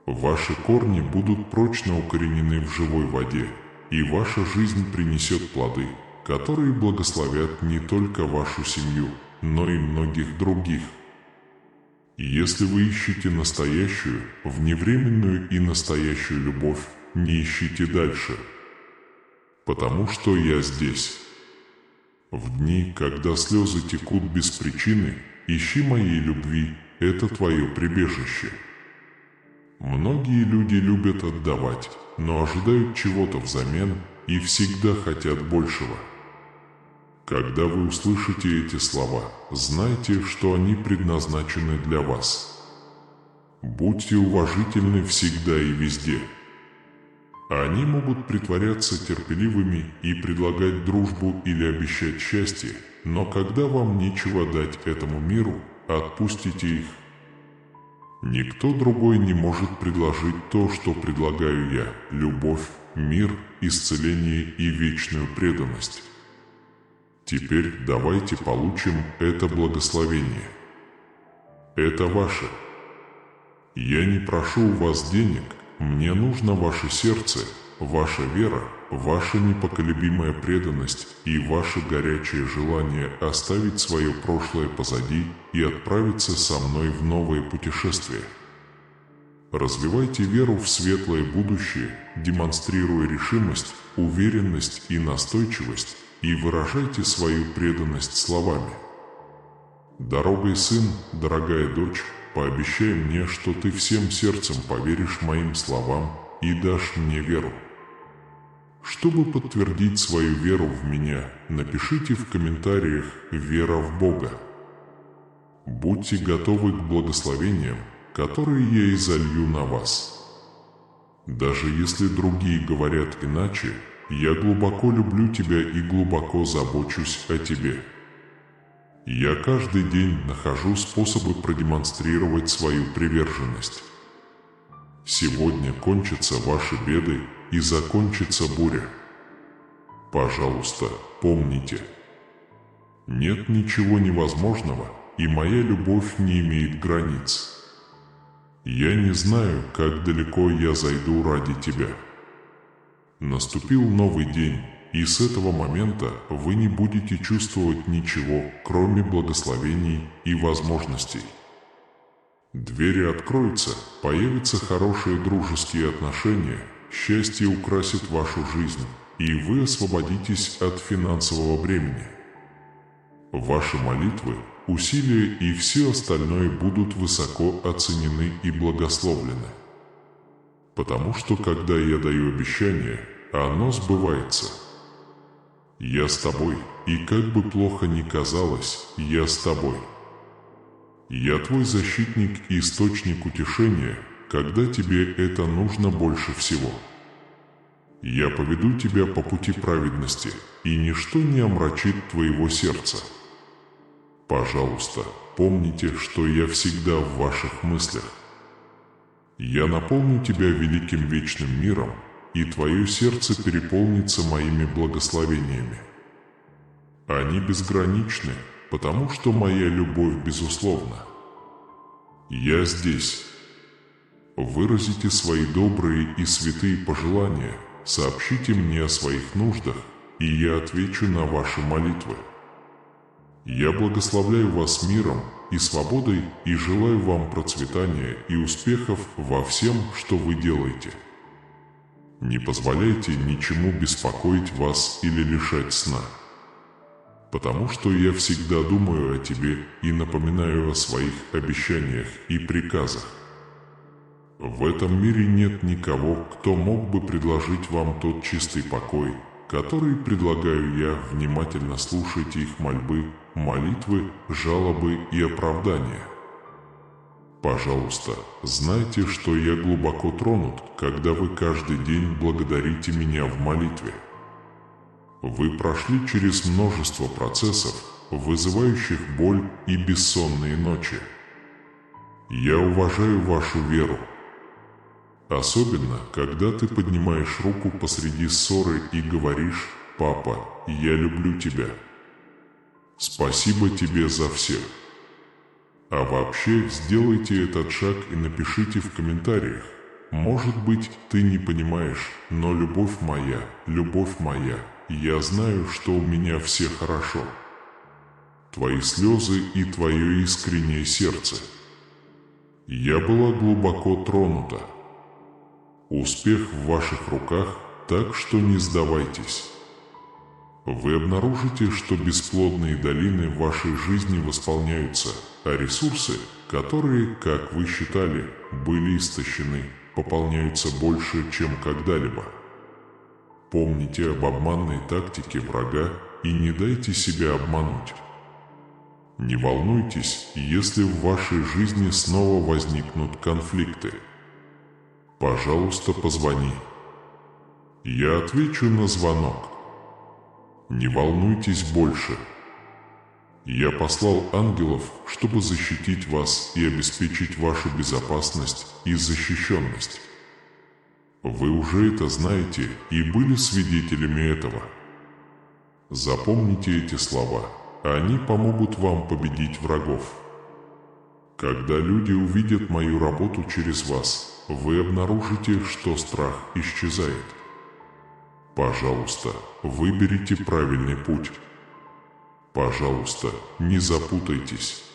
Ваши корни будут прочно укоренены в живой воде, и ваша жизнь принесет плоды, которые благословят не только вашу семью, но и многих других. Если вы ищете настоящую, вневременную и настоящую любовь, не ищите дальше, потому что я здесь. В дни, когда слезы текут без причины, ищи моей любви, это твое прибежище. Многие люди любят отдавать, но ожидают чего-то взамен и всегда хотят большего. Когда вы услышите эти слова, знайте, что они предназначены для вас. Будьте уважительны всегда и везде. Они могут притворяться терпеливыми и предлагать дружбу или обещать счастье, но когда вам нечего дать этому миру, отпустите их. Никто другой не может предложить то, что предлагаю я – любовь, мир, исцеление и вечную преданность. Теперь давайте получим это благословение. Это ваше. Я не прошу у вас денег, мне нужно ваше сердце, ваша вера, ваша непоколебимая преданность и ваше горячее желание оставить свое прошлое позади и отправиться со мной в новое путешествие. Развивайте веру в светлое будущее, демонстрируя решимость, уверенность и настойчивость, и выражайте свою преданность словами. Дорогой сын, дорогая дочь, пообещай мне, что ты всем сердцем поверишь моим словам и дашь мне веру. Чтобы подтвердить свою веру в меня, напишите в комментариях «Вера в Бога». Будьте готовы к благословениям, которые я изолью на вас. Даже если другие говорят иначе, я глубоко люблю тебя и глубоко забочусь о тебе. Я каждый день нахожу способы продемонстрировать свою приверженность. Сегодня кончатся ваши беды и закончится буря. Пожалуйста, помните. Нет ничего невозможного, и моя любовь не имеет границ. Я не знаю, как далеко я зайду ради тебя. Наступил новый день, и с этого момента вы не будете чувствовать ничего, кроме благословений и возможностей. Двери откроются, появятся хорошие дружеские отношения, счастье украсит вашу жизнь, и вы освободитесь от финансового бремени. Ваши молитвы, усилия и все остальное будут высоко оценены и благословлены. Потому что, когда я даю обещание, оно сбывается. Я с тобой, и как бы плохо ни казалось, я с тобой. Я твой защитник и источник утешения, когда тебе это нужно больше всего. Я поведу тебя по пути праведности, и ничто не омрачит твоего сердца. Пожалуйста, помните, что я всегда в ваших мыслях. Я наполню тебя великим вечным миром, и твое сердце переполнится моими благословениями. Они безграничны, потому что моя любовь безусловна. Я здесь. Выразите свои добрые и святые пожелания, сообщите мне о своих нуждах, и я отвечу на ваши молитвы. Я благословляю вас миром и свободой и желаю вам процветания и успехов во всем, что вы делаете. Не позволяйте ничему беспокоить вас или лишать сна. Потому что я всегда думаю о тебе и напоминаю о своих обещаниях и приказах. В этом мире нет никого, кто мог бы предложить вам тот чистый покой, который предлагаю я. Внимательно слушайте их мольбы, молитвы, жалобы и оправдания. Пожалуйста, знайте, что я глубоко тронут, когда вы каждый день благодарите меня в молитве. Вы прошли через множество процессов, вызывающих боль и бессонные ночи. Я уважаю вашу веру. Особенно, когда ты поднимаешь руку посреди ссоры и говоришь: «Папа, я люблю тебя». Спасибо тебе за все. А вообще, сделайте этот шаг и напишите в комментариях: «Может быть, ты не понимаешь, но любовь моя, я знаю, что у меня все хорошо». Твои слезы и твое искреннее сердце. Я была глубоко тронута. Успех в ваших руках, так что не сдавайтесь. Вы обнаружите, что бесплодные долины в вашей жизни восполняются, а ресурсы, которые, как вы считали, были истощены, пополняются больше, чем когда-либо. Помните об обманной тактике врага и не дайте себя обмануть. Не волнуйтесь, если в вашей жизни снова возникнут конфликты. Пожалуйста, позвони. Я отвечу на звонок. Не волнуйтесь больше. Я послал ангелов, чтобы защитить вас и обеспечить вашу безопасность и защищенность. Вы уже это знаете и были свидетелями этого. Запомните эти слова, они помогут вам победить врагов. Когда люди увидят мою работу через вас, вы обнаружите, что страх исчезает. Пожалуйста, выберите правильный путь. Пожалуйста, не запутайтесь.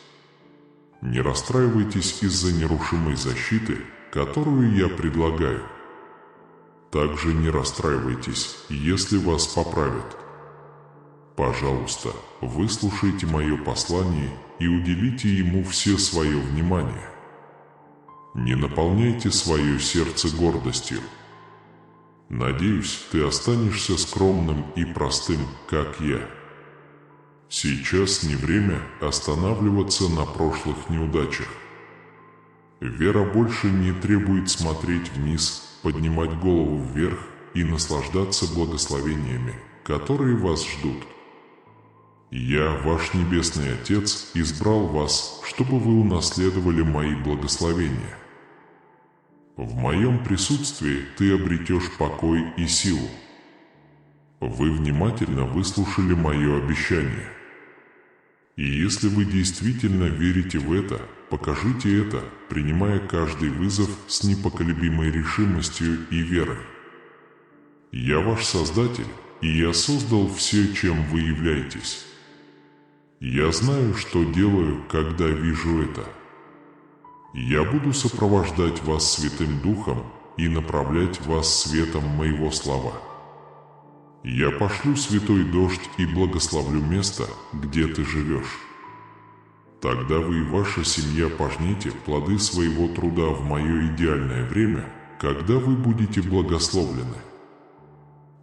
Не расстраивайтесь из-за нерушимой защиты, которую я предлагаю. Также не расстраивайтесь, если вас поправят. Пожалуйста, выслушайте мое послание и уделите ему все свое внимание. Не наполняйте свое сердце гордостью. Надеюсь, ты останешься скромным и простым, как я. Сейчас не время останавливаться на прошлых неудачах. Вера больше не требует смотреть вниз, поднимать голову вверх и наслаждаться благословениями, которые вас ждут. Я, ваш Небесный Отец, избрал вас, чтобы вы унаследовали мои благословения. В моем присутствии ты обретешь покой и силу. Вы внимательно выслушали мое обещание. И если вы действительно верите в это, покажите это, принимая каждый вызов с непоколебимой решимостью и верой. Я ваш Создатель, и я создал все, чем вы являетесь. Я знаю, что делаю, когда вижу это. Я буду сопровождать вас Святым Духом и направлять вас светом моего слова. Я пошлю святой дождь и благословлю место, где ты живешь. Тогда вы и ваша семья пожнете плоды своего труда в мое идеальное время, когда вы будете благословлены.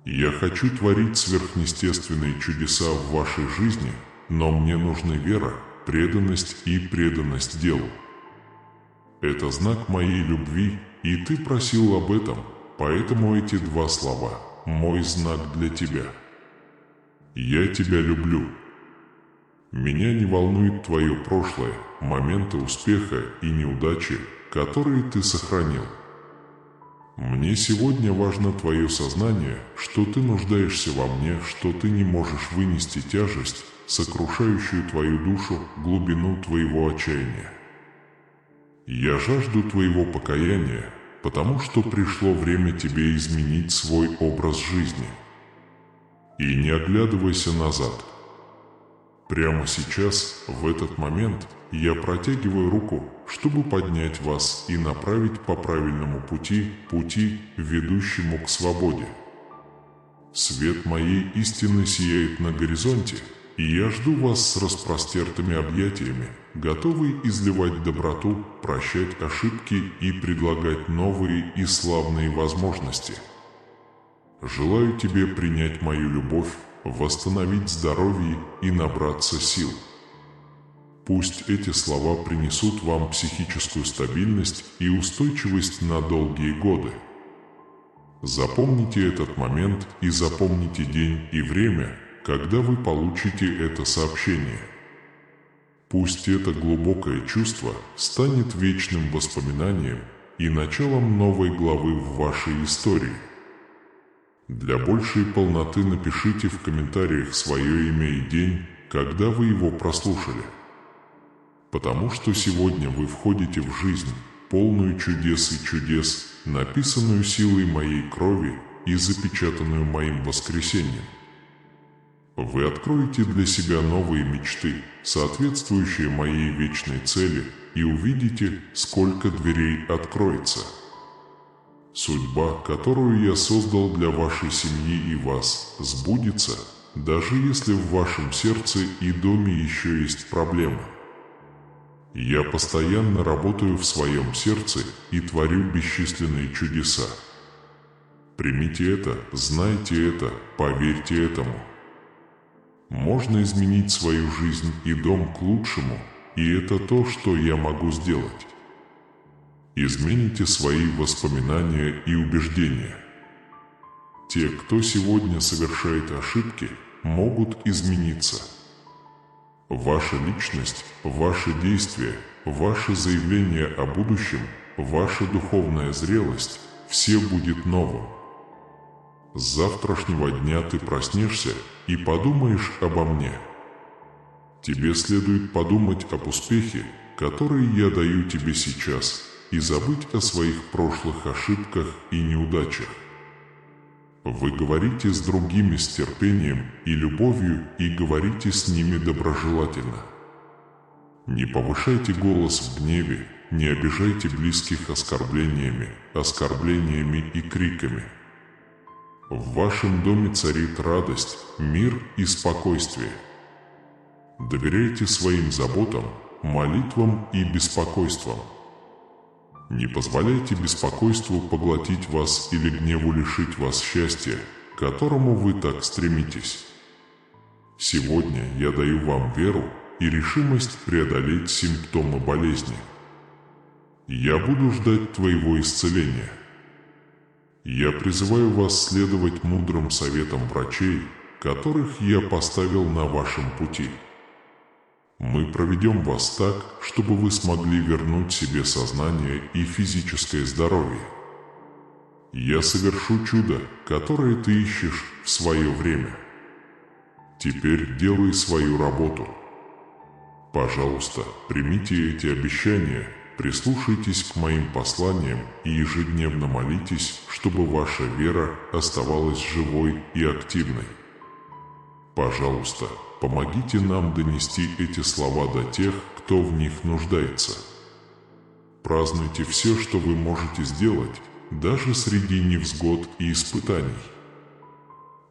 Я хочу творить сверхъестественные чудеса в вашей жизни, но мне нужны вера, преданность и преданность делу. Это знак моей любви, и ты просил об этом, поэтому эти два слова – мой знак для тебя. Я тебя люблю. Меня не волнует твое прошлое, моменты успеха и неудачи, которые ты сохранил. Мне сегодня важно твое сознание, что ты нуждаешься во мне, что ты не можешь вынести тяжесть, сокрушающую твою душу, глубину твоего отчаяния. Я жажду твоего покаяния, потому что пришло время тебе изменить свой образ жизни. И не оглядывайся назад. Прямо сейчас, в этот момент, я протягиваю руку, чтобы поднять вас и направить по правильному пути, ведущему к свободе. Свет моей истины сияет на горизонте, и я жду вас с распростертыми объятиями, готовый изливать доброту, прощать ошибки и предлагать новые и славные возможности. Желаю тебе принять мою любовь, восстановить здоровье и набраться сил. Пусть эти слова принесут вам психическую стабильность и устойчивость на долгие годы. Запомните этот момент и запомните день и время, когда вы получите это сообщение. Пусть это глубокое чувство станет вечным воспоминанием и началом новой главы в вашей истории. Для большей полноты напишите в комментариях свое имя и день, когда вы его прослушали. Потому что сегодня вы входите в жизнь, полную чудес и чудес, написанную силой моей крови и запечатанную моим воскресением. Вы откроете для себя новые мечты, соответствующие моей вечной цели, и увидите, сколько дверей откроется. Судьба, которую я создал для вашей семьи и вас, сбудется, даже если в вашем сердце и доме еще есть проблемы. Я постоянно работаю в своем сердце и творю бесчисленные чудеса. Примите это, знайте это, поверьте этому. Можно изменить свою жизнь и дом к лучшему, и это то, что я могу сделать. Измените свои воспоминания и убеждения. Те, кто сегодня совершает ошибки, могут измениться. Ваша личность, ваши действия, ваше заявление о будущем, ваша духовная зрелость – все будет новым. С завтрашнего дня ты проснешься и подумаешь обо мне. Тебе следует подумать об успехе, который я даю тебе сейчас, и забыть о своих прошлых ошибках и неудачах. Вы говорите с другими с терпением и любовью и говорите с ними доброжелательно. Не повышайте голос в гневе, не обижайте близких оскорблениями и криками. В вашем доме царит радость, мир и спокойствие. Доверяйте своим заботам, молитвам и беспокойствам. Не позволяйте беспокойству поглотить вас или гневу лишить вас счастья, к которому вы так стремитесь. Сегодня я даю вам веру и решимость преодолеть симптомы болезни. Я буду ждать твоего исцеления. Я призываю вас следовать мудрым советам врачей, которых я поставил на вашем пути. Мы проведем вас так, чтобы вы смогли вернуть себе сознание и физическое здоровье. Я совершу чудо, которое ты ищешь в свое время. Теперь делай свою работу. Пожалуйста, примите эти обещания, прислушайтесь к моим посланиям и ежедневно молитесь, чтобы ваша вера оставалась живой и активной. Пожалуйста, помогите нам донести эти слова до тех, кто в них нуждается. Празднуйте все, что вы можете сделать, даже среди невзгод и испытаний.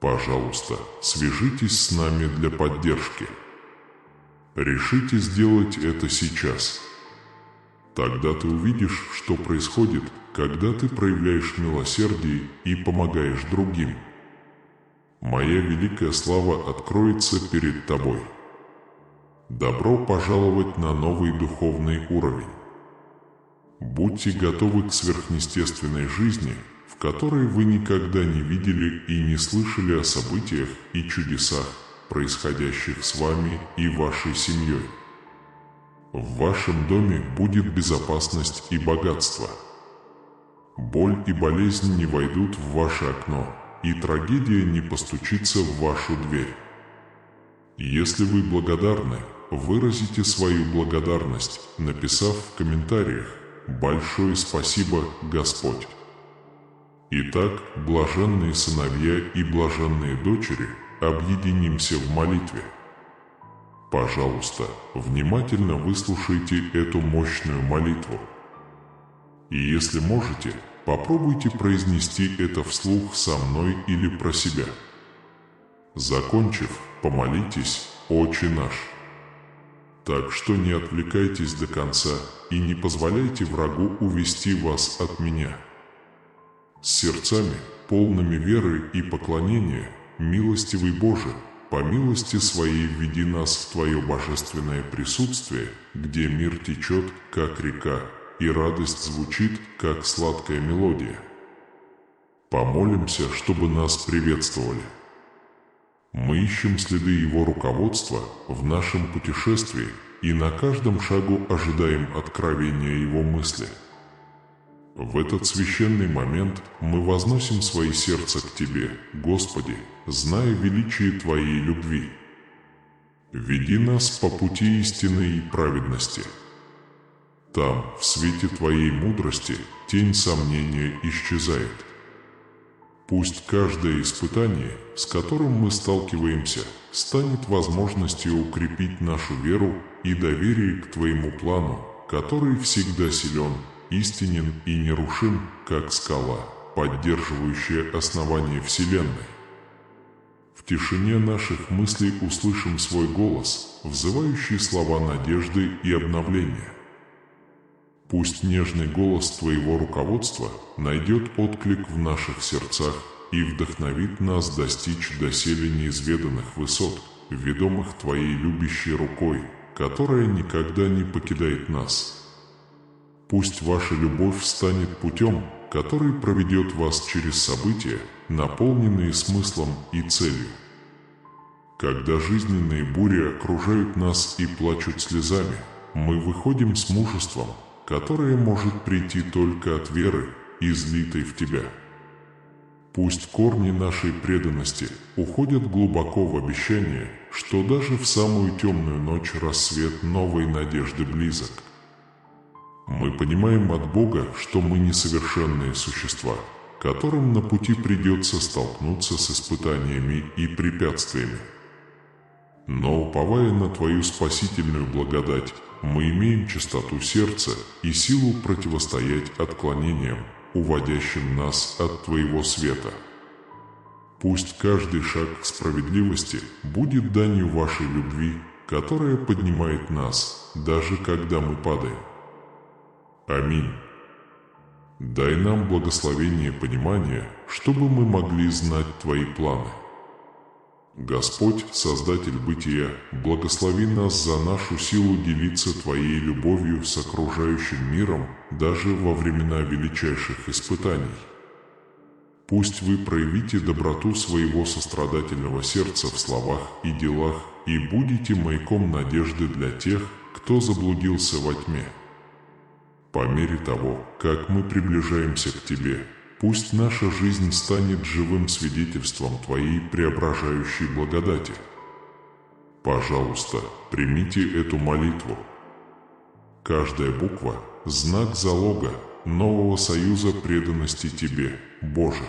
Пожалуйста, свяжитесь с нами для поддержки. Решите сделать это сейчас. Тогда ты увидишь, что происходит, когда ты проявляешь милосердие и помогаешь другим. Моя великая слава откроется перед тобой. Добро пожаловать на новый духовный уровень. Будьте готовы к сверхъестественной жизни, в которой вы никогда не видели и не слышали о событиях и чудесах, происходящих с вами и вашей семьей. В вашем доме будет безопасность и богатство. Боль и болезнь не войдут в ваше окно, и трагедия не постучится в вашу дверь. Если вы благодарны, выразите свою благодарность, написав в комментариях «Большое спасибо, Господь». Итак, блаженные сыновья и блаженные дочери, объединимся в молитве. Пожалуйста, внимательно выслушайте эту мощную молитву. И если можете, попробуйте произнести это вслух со мной или про себя. Закончив, помолитесь «Отче наш». Так что не отвлекайтесь до конца и не позволяйте врагу увести вас от меня. С сердцами, полными веры и поклонения, милостивый Боже, по милости Своей введи нас в Твое божественное присутствие, где мир течет, как река, и радость звучит, как сладкая мелодия. Помолимся, чтобы нас приветствовали. Мы ищем следы Его руководства в нашем путешествии и на каждом шагу ожидаем откровения Его мысли. В этот священный момент мы возносим свои сердца к Тебе, Господи, зная величие Твоей любви. Веди нас по пути истины и праведности. Там, в свете Твоей мудрости, тень сомнения исчезает. Пусть каждое испытание, с которым мы сталкиваемся, станет возможностью укрепить нашу веру и доверие к Твоему плану, который всегда силен, истинен и нерушим, как скала, поддерживающая основание Вселенной. В тишине наших мыслей услышим свой голос, взывающий слова надежды и обновления. Пусть нежный голос Твоего руководства найдет отклик в наших сердцах и вдохновит нас достичь доселе неизведанных высот, ведомых Твоей любящей рукой, которая никогда не покидает нас. Пусть ваша любовь станет путем, который проведет вас через события, наполненные смыслом и целью. Когда жизненные бури окружают нас и плачут слезами, мы выходим с мужеством, которое может прийти только от веры, излитой в Тебя. Пусть корни нашей преданности уходят глубоко в обещание, что даже в самую темную ночь рассвет новой надежды близок. Мы понимаем от Бога, что мы несовершенные существа, которым на пути придется столкнуться с испытаниями и препятствиями. Но, уповая на Твою спасительную благодать, мы имеем чистоту сердца и силу противостоять отклонениям, уводящим нас от Твоего света. Пусть каждый шаг к справедливости будет данью Вашей любви, которая поднимает нас, даже когда мы падаем. Аминь. Дай нам благословение понимания, чтобы мы могли знать Твои планы. Господь, Создатель бытия, благослови нас за нашу силу делиться Твоей любовью с окружающим миром даже во времена величайших испытаний. Пусть Вы проявите доброту своего сострадательного сердца в словах и делах и будете маяком надежды для тех, кто заблудился во тьме. По мере того, как мы приближаемся к Тебе, пусть наша жизнь станет живым свидетельством Твоей преображающей благодати. Пожалуйста, примите эту молитву. Каждая буква – знак залога нового союза преданности Тебе, Боже.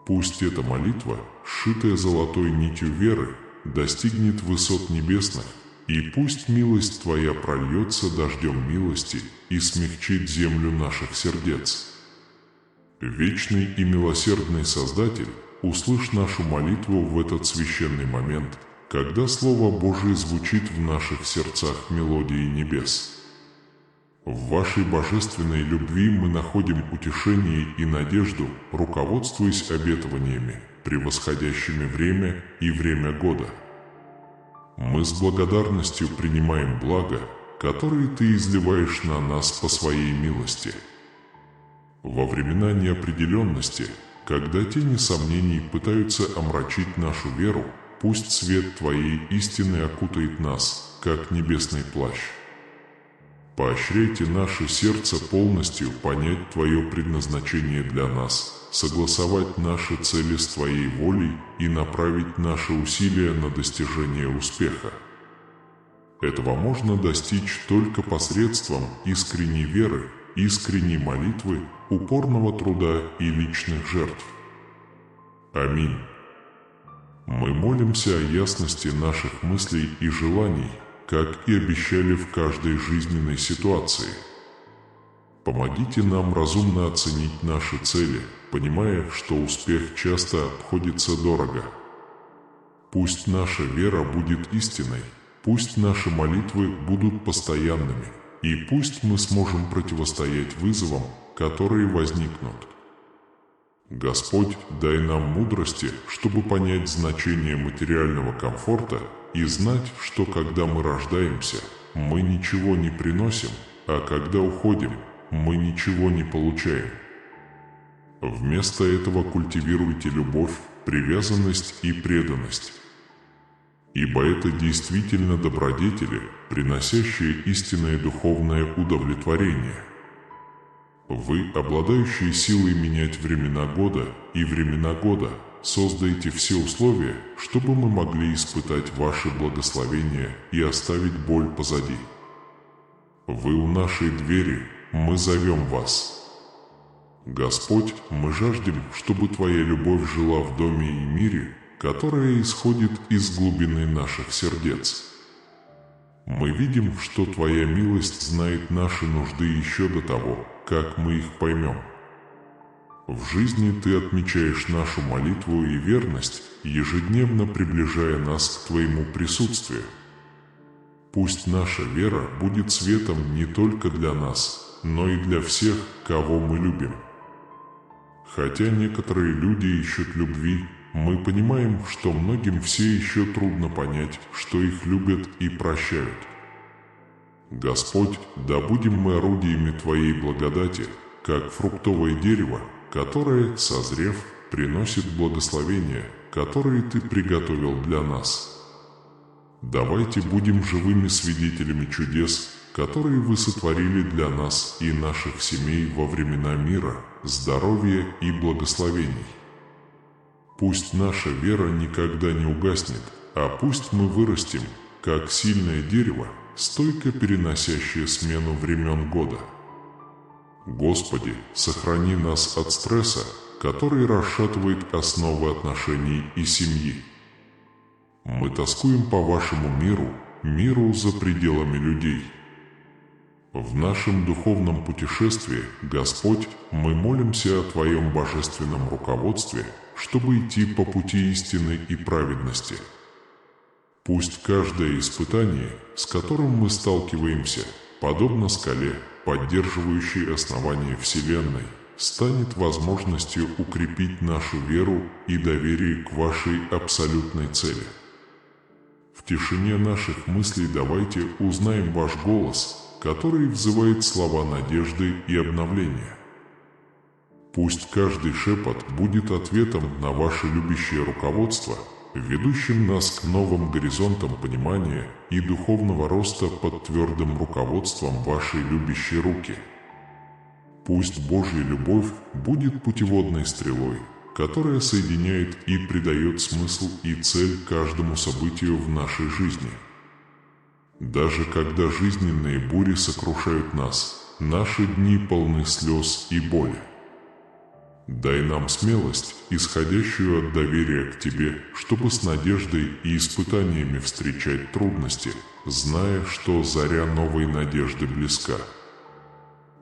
Пусть эта молитва, сшитая золотой нитью веры, достигнет высот небесных, и пусть милость Твоя прольется дождем милости и смягчит землю наших сердец. Вечный и милосердный Создатель, услышь нашу молитву в этот священный момент, когда Слово Божие звучит в наших сердцах мелодией небес. В Вашей божественной любви мы находим утешение и надежду, руководствуясь обетованиями, превосходящими время и время года. Мы с благодарностью принимаем благо, которое Ты изливаешь на нас по Своей милости. Во времена неопределенности, когда тени сомнений пытаются омрачить нашу веру, пусть свет Твоей истины окутает нас, как небесный плащ. Поощряйте наше сердце полностью понять Твое предназначение для нас, согласовать наши цели с Твоей волей и направить наши усилия на достижение успеха. Этого можно достичь только посредством искренней веры, искренней молитвы, упорного труда и личных жертв. Аминь. Мы молимся о ясности наших мыслей и желаний, как и обещали в каждой жизненной ситуации. Помогите нам разумно оценить наши цели, понимая, что успех часто обходится дорого. Пусть наша вера будет истинной, пусть наши молитвы будут постоянными, и пусть мы сможем противостоять вызовам, которые возникнут. Господь, дай нам мудрости, чтобы понять значение материального комфорта и знать, что когда мы рождаемся, мы ничего не приносим, а когда уходим, мы ничего не получаем. Вместо этого культивируйте любовь, привязанность и преданность. Ибо это действительно добродетели, приносящие истинное духовное удовлетворение. Вы, обладающие силой менять времена года и времена года, создаете все условия, чтобы мы могли испытать Ваше благословение и оставить боль позади. Вы у нашей двери, мы зовем Вас. Господь, мы жаждем, чтобы Твоя любовь жила в доме и мире, которая исходит из глубины наших сердец. Мы видим, что Твоя милость знает наши нужды еще до того, как мы их поймем. В жизни Ты отмечаешь нашу молитву и верность, ежедневно приближая нас к Твоему присутствию. Пусть наша вера будет светом не только для нас, но и для всех, кого мы любим. Хотя некоторые люди ищут любви, мы понимаем, что многим все еще трудно понять, что их любят и прощают. Господь, да будем мы орудиями Твоей благодати, как фруктовое дерево, которое, созрев, приносит благословения, которые Ты приготовил для нас. Давайте будем живыми свидетелями чудес, которые Вы сотворили для нас и наших семей во времена мира, здоровья и благословений. Пусть наша вера никогда не угаснет, а пусть мы вырастем, как сильное дерево, стойко переносящее смену времен года. Господи, сохрани нас от стресса, который расшатывает основы отношений и семьи. Мы тоскуем по Вашему миру, миру за пределами людей. В нашем духовном путешествии, Господь, мы молимся о Твоем божественном руководстве, чтобы идти по пути истины и праведности. Пусть каждое испытание, с которым мы сталкиваемся, подобно скале, поддерживающей основание Вселенной, станет возможностью укрепить нашу веру и доверие к Вашей абсолютной цели. В тишине наших мыслей давайте узнаем Ваш голос, который взывает слова надежды и обновления. Пусть каждый шепот будет ответом на Ваше любящее руководство, ведущим нас к новым горизонтам понимания и духовного роста под твердым руководством Вашей любящей руки. Пусть Божья любовь будет путеводной стрелой, которая соединяет и придает смысл и цель каждому событию в нашей жизни. Даже когда жизненные бури сокрушают нас, наши дни полны слез и боли. Дай нам смелость, исходящую от доверия к Тебе, чтобы с надеждой и испытаниями встречать трудности, зная, что заря новой надежды близка.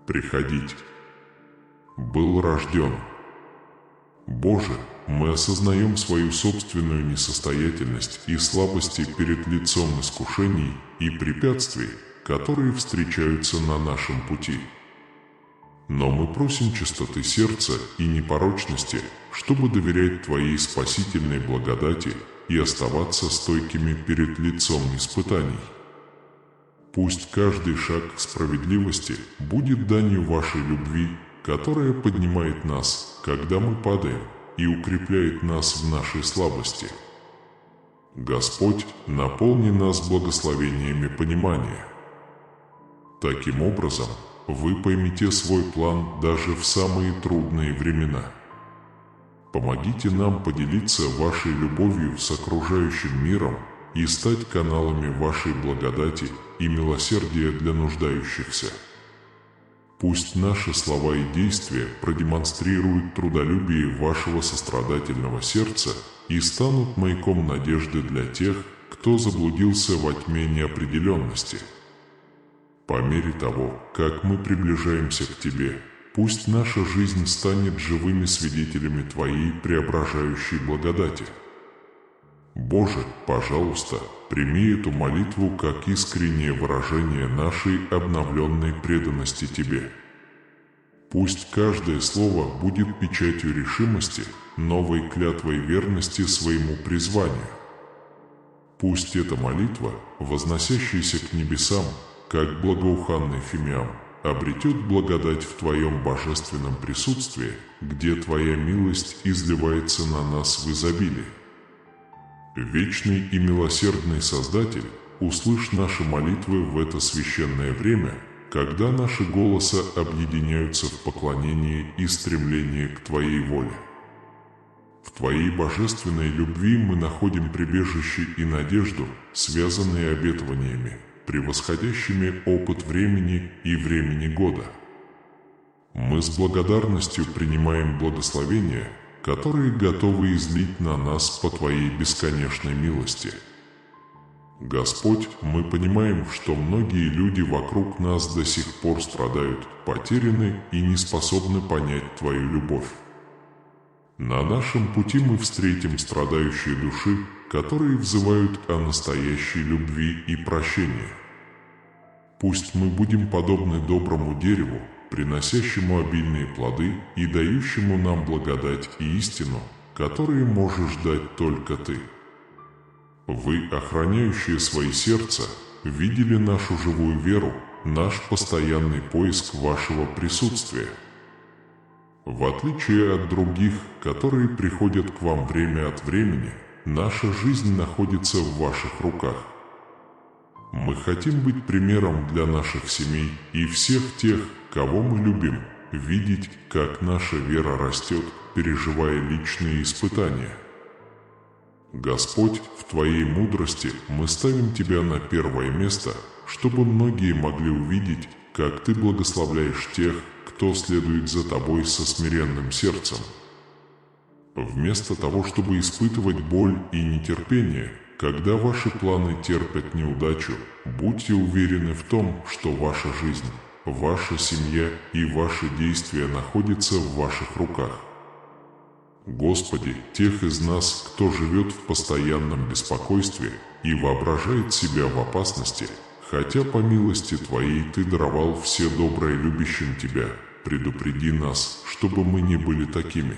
Приходить. Был рожден. Боже, мы осознаем свою собственную несостоятельность и слабости перед лицом искушений и препятствий, которые встречаются на нашем пути. Но мы просим чистоты сердца и непорочности, чтобы доверять Твоей спасительной благодати и оставаться стойкими перед лицом испытаний. Пусть каждый шаг к справедливости будет данью Вашей любви, которая поднимает нас, когда мы падаем, и укрепляет нас в нашей слабости. Господь, наполни нас благословениями понимания. Таким образом, Вы поймете свой план даже в самые трудные времена. Помогите нам поделиться Вашей любовью с окружающим миром и стать каналами Вашей благодати и милосердия для нуждающихся. Пусть наши слова и действия продемонстрируют трудолюбие Вашего сострадательного сердца и станут маяком надежды для тех, кто заблудился во тьме неопределенности. По мере того, как мы приближаемся к Тебе, пусть наша жизнь станет живыми свидетелями Твоей преображающей благодати. Боже, пожалуйста, прими эту молитву как искреннее выражение нашей обновленной преданности Тебе. Пусть каждое слово будет печатью решимости, новой клятвой верности своему призванию. Пусть эта молитва, возносящаяся к небесам, как благоуханный фимиам, обретет благодать в Твоем божественном присутствии, где Твоя милость изливается на нас в изобилии. Вечный и милосердный Создатель, услышь наши молитвы в это священное время, когда наши голоса объединяются в поклонении и стремлении к Твоей воле. В Твоей божественной любви мы находим прибежище и надежду, связанные обетованиями, превосходящими опыт времени и времени года. Мы с благодарностью принимаем благословения, которые готовы излить на нас по Твоей бесконечной милости. Господь, мы понимаем, что многие люди вокруг нас до сих пор страдают, потеряны и не способны понять Твою любовь. На нашем пути мы встретим страдающие души, которые взывают о настоящей любви и прощении. Пусть мы будем подобны доброму дереву, приносящему обильные плоды и дающему нам благодать и истину, которые можешь дать только Ты. Вы, охраняющие свои сердца, видели нашу живую веру, наш постоянный поиск Вашего присутствия. В отличие от других, которые приходят к Вам время от времени, наша жизнь находится в Ваших руках. Мы хотим быть примером для наших семей и всех тех, кого мы любим, видеть, как наша вера растет, переживая личные испытания. Господь, в Твоей мудрости мы ставим Тебя на первое место, чтобы многие могли увидеть, как Ты благословляешь тех, кто следует за Тобой со смиренным сердцем. Вместо того, чтобы испытывать боль и нетерпение, когда Ваши планы терпят неудачу, будьте уверены в том, что Ваша жизнь, Ваша семья и Ваши действия находятся в Ваших руках. Господи, тех из нас, кто живет в постоянном беспокойстве и воображает себя в опасности, хотя по милости Твоей Ты даровал все доброе любящим Тебя, предупреди нас, чтобы мы не были такими.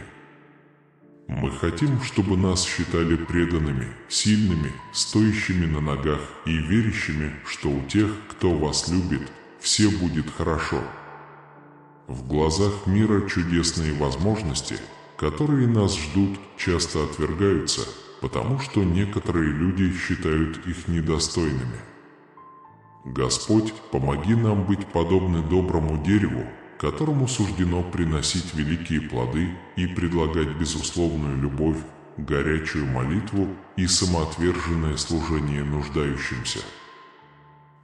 Мы хотим, чтобы нас считали преданными, сильными, стоящими на ногах и верящими, что у тех, кто Вас любит, все будет хорошо. В глазах мира чудесные возможности, которые нас ждут, часто отвергаются, потому что некоторые люди считают их недостойными. Господь, помоги нам быть подобны доброму дереву, которому суждено приносить великие плоды и предлагать безусловную любовь, горячую молитву и самоотверженное служение нуждающимся.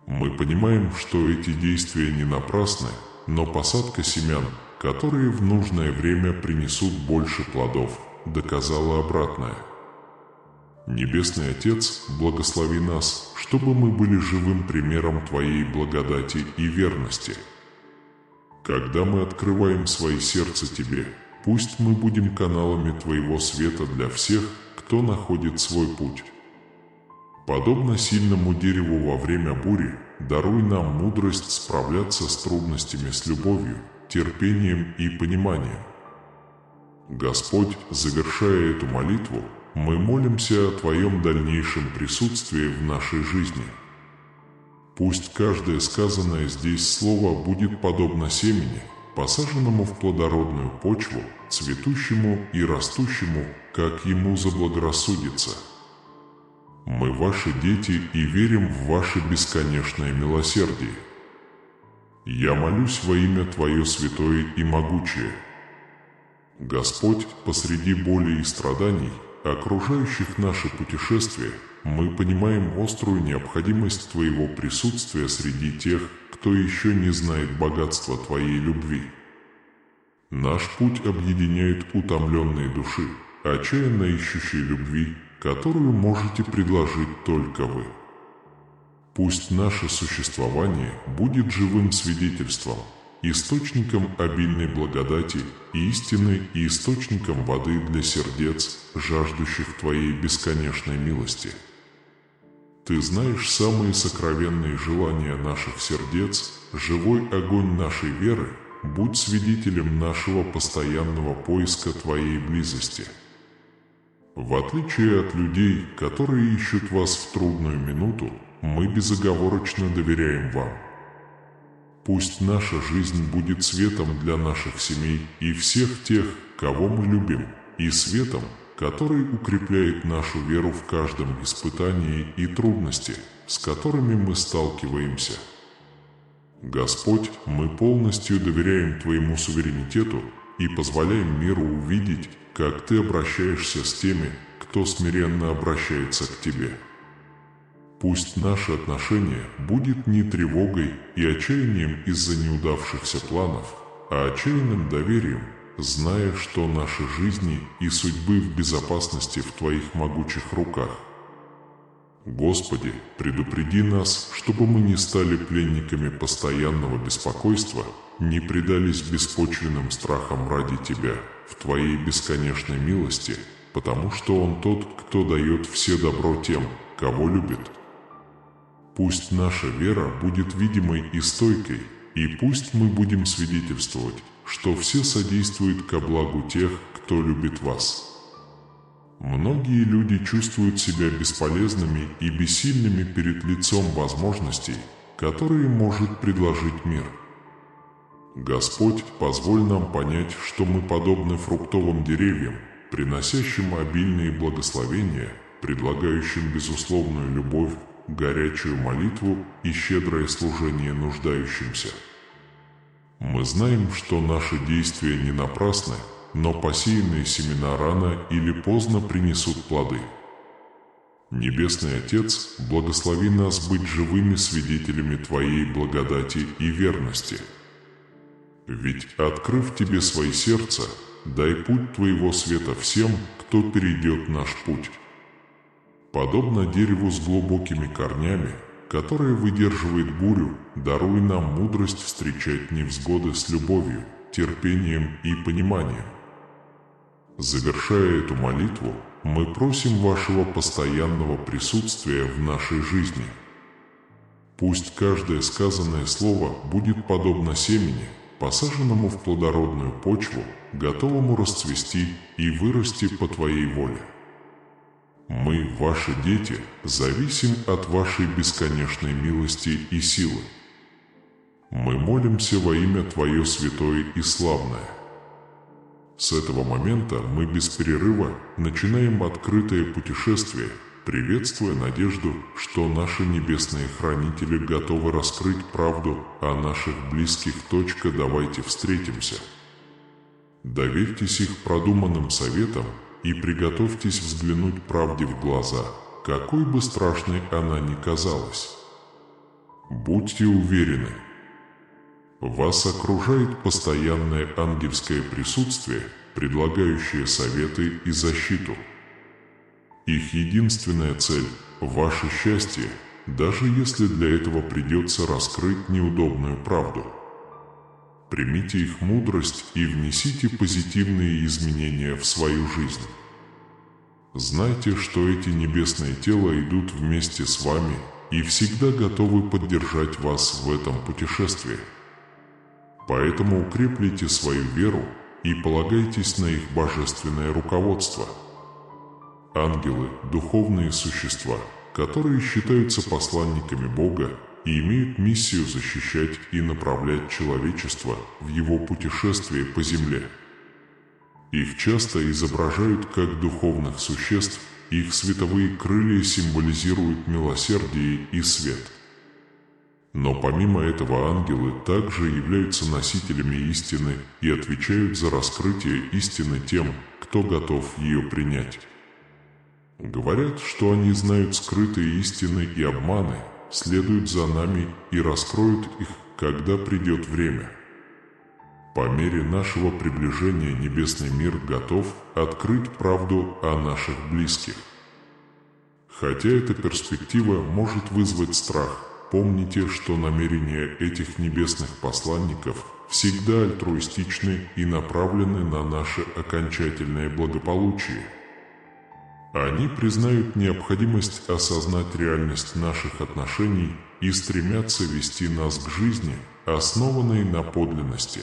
Мы понимаем, что эти действия не напрасны, но посадка семян, которые в нужное время принесут больше плодов, доказала обратное. Небесный Отец, благослови нас, чтобы мы были живым примером Твоей благодати и верности. Когда мы открываем свои сердца Тебе, пусть мы будем каналами Твоего света для всех, кто находит свой путь. Подобно сильному дереву во время бури, даруй нам мудрость справляться с трудностями с любовью, терпением и пониманием. Господь, завершая эту молитву, мы молимся о Твоем дальнейшем присутствии в нашей жизни. Пусть каждое сказанное здесь слово будет подобно семени, посаженному в плодородную почву, цветущему и растущему, как ему заблагорассудится. Мы ваши дети и верим в ваше бесконечное милосердие. Я молюсь во имя Твое святое и могучее. Господь, посреди боли и страданий, окружающих наше путешествие, мы понимаем острую необходимость Твоего присутствия среди тех, кто еще не знает богатства Твоей любви. Наш путь объединяет утомленные души, отчаянно ищущие любви, которую можете предложить только Вы. Пусть наше существование будет живым свидетельством, источником обильной благодати и истины и источником воды для сердец, жаждущих Твоей бесконечной милости. Ты знаешь самые сокровенные желания наших сердец, живой огонь нашей веры, будь свидетелем нашего постоянного поиска Твоей близости. В отличие от людей, которые ищут Вас в трудную минуту, мы безоговорочно доверяем Вам. Пусть наша жизнь будет светом для наших семей и всех тех, кого мы любим, и светом, который укрепляет нашу веру в каждом испытании и трудности, с которыми мы сталкиваемся. Господь, мы полностью доверяем Твоему суверенитету и позволяем миру увидеть, как Ты обращаешься с теми, кто смиренно обращается к Тебе. Пусть наше отношение будет не тревогой и отчаянием из-за неудавшихся планов, а отчаянным доверием, зная, что наши жизни и судьбы в безопасности в Твоих могучих руках. Господи, предупреди нас, чтобы мы не стали пленниками постоянного беспокойства, не предались беспочвенным страхам ради Тебя, в Твоей бесконечной милости, потому что Он тот, кто дает все добро тем, кого любит. Пусть наша вера будет видимой и стойкой, и пусть мы будем свидетельствовать, что все содействуют ко благу тех, кто любит Вас. Многие люди чувствуют себя бесполезными и бессильными перед лицом возможностей, которые может предложить мир. Господь, позволь нам понять, что мы подобны фруктовым деревьям, приносящим обильные благословения, предлагающим безусловную любовь, горячую молитву и щедрое служение нуждающимся. Мы знаем, что наши действия не напрасны, но посеянные семена рано или поздно принесут плоды. Небесный Отец, благослови нас быть живыми свидетелями Твоей благодати и верности. Ведь, открыв Тебе свои сердца, дай путь Твоего света всем, кто перейдет наш путь. Подобно дереву с глубокими корнями, которое выдерживает бурю, даруй нам мудрость встречать невзгоды с любовью, терпением и пониманием. Завершая эту молитву, мы просим Вашего постоянного присутствия в нашей жизни. Пусть каждое сказанное слово будет подобно семени, посаженному в плодородную почву, готовому расцвести и вырасти по Твоей воле. Мы, Ваши дети, зависим от Вашей бесконечной милости и силы. Мы молимся во имя Твое святое и славное. С этого момента мы без перерыва начинаем открытое путешествие, приветствуя надежду, что наши небесные хранители готовы раскрыть правду о наших близких. Давайте встретимся. Доверьтесь их продуманным советам и приготовьтесь взглянуть правде в глаза, какой бы страшной она ни казалась. Будьте уверены, вас окружает постоянное ангельское присутствие, предлагающее советы и защиту. Их единственная цель – ваше счастье, даже если для этого придется раскрыть неудобную правду. Примите их мудрость и внесите позитивные изменения в свою жизнь. Знайте, что эти небесные тела идут вместе с вами и всегда готовы поддержать вас в этом путешествии. Поэтому укреплите свою веру и полагайтесь на их божественное руководство. Ангелы – духовные существа, которые считаются посланниками Бога и имеют миссию защищать и направлять человечество в его путешествии по земле. Их часто изображают как духовных существ, их световые крылья символизируют милосердие и свет. Но помимо этого ангелы также являются носителями истины и отвечают за раскрытие истины тем, кто готов ее принять. Говорят, что они знают скрытые истины и обманы, следуют за нами и раскроют их, когда придет время. По мере нашего приближения небесный мир готов открыть правду о наших близких. Хотя эта перспектива может вызвать страх, помните, что намерения этих небесных посланников всегда альтруистичны и направлены на наше окончательное благополучие. Они признают необходимость осознать реальность наших отношений и стремятся вести нас к жизни, основанной на подлинности.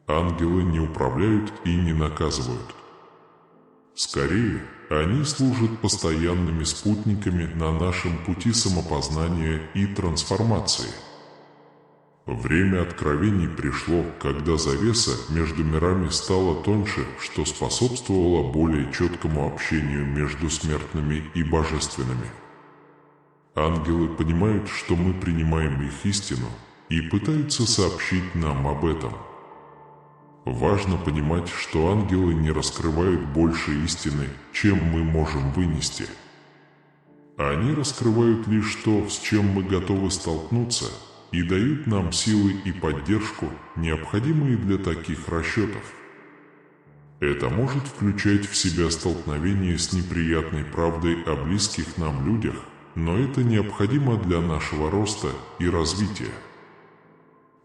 Ангелы не управляют и не наказывают. Скорее, они служат постоянными спутниками на нашем пути самопознания и трансформации. Время откровений пришло, когда завеса между мирами стала тоньше, что способствовало более четкому общению между смертными и божественными. Ангелы понимают, что мы принимаем их истину, и пытаются сообщить нам об этом. Важно понимать, что ангелы не раскрывают больше истины, чем мы можем вынести. Они раскрывают лишь то, с чем мы готовы столкнуться, и дают нам силы и поддержку, необходимые для таких расчетов. Это может включать в себя столкновение с неприятной правдой о близких нам людях, но это необходимо для нашего роста и развития.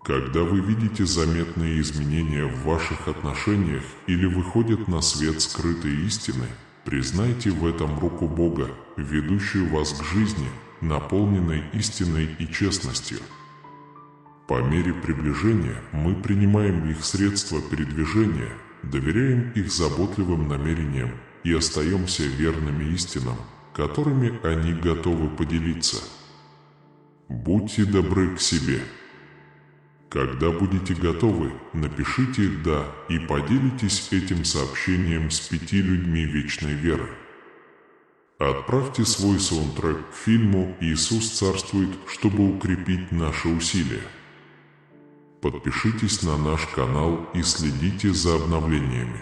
Когда вы видите заметные изменения в ваших отношениях или выходят на свет скрытые истины, признайте в этом руку Бога, ведущую вас к жизни, наполненной истиной и честностью. По мере приближения мы принимаем их средства передвижения, доверяем их заботливым намерениям и остаемся верными истинам, которыми они готовы поделиться. Будьте добры к себе. Когда будете готовы, напишите «да» и поделитесь этим сообщением с 5 людьми вечной веры. Отправьте свой саундтрек к фильму «Иисус царствует», чтобы укрепить наши усилия. Подпишитесь на наш канал и следите за обновлениями.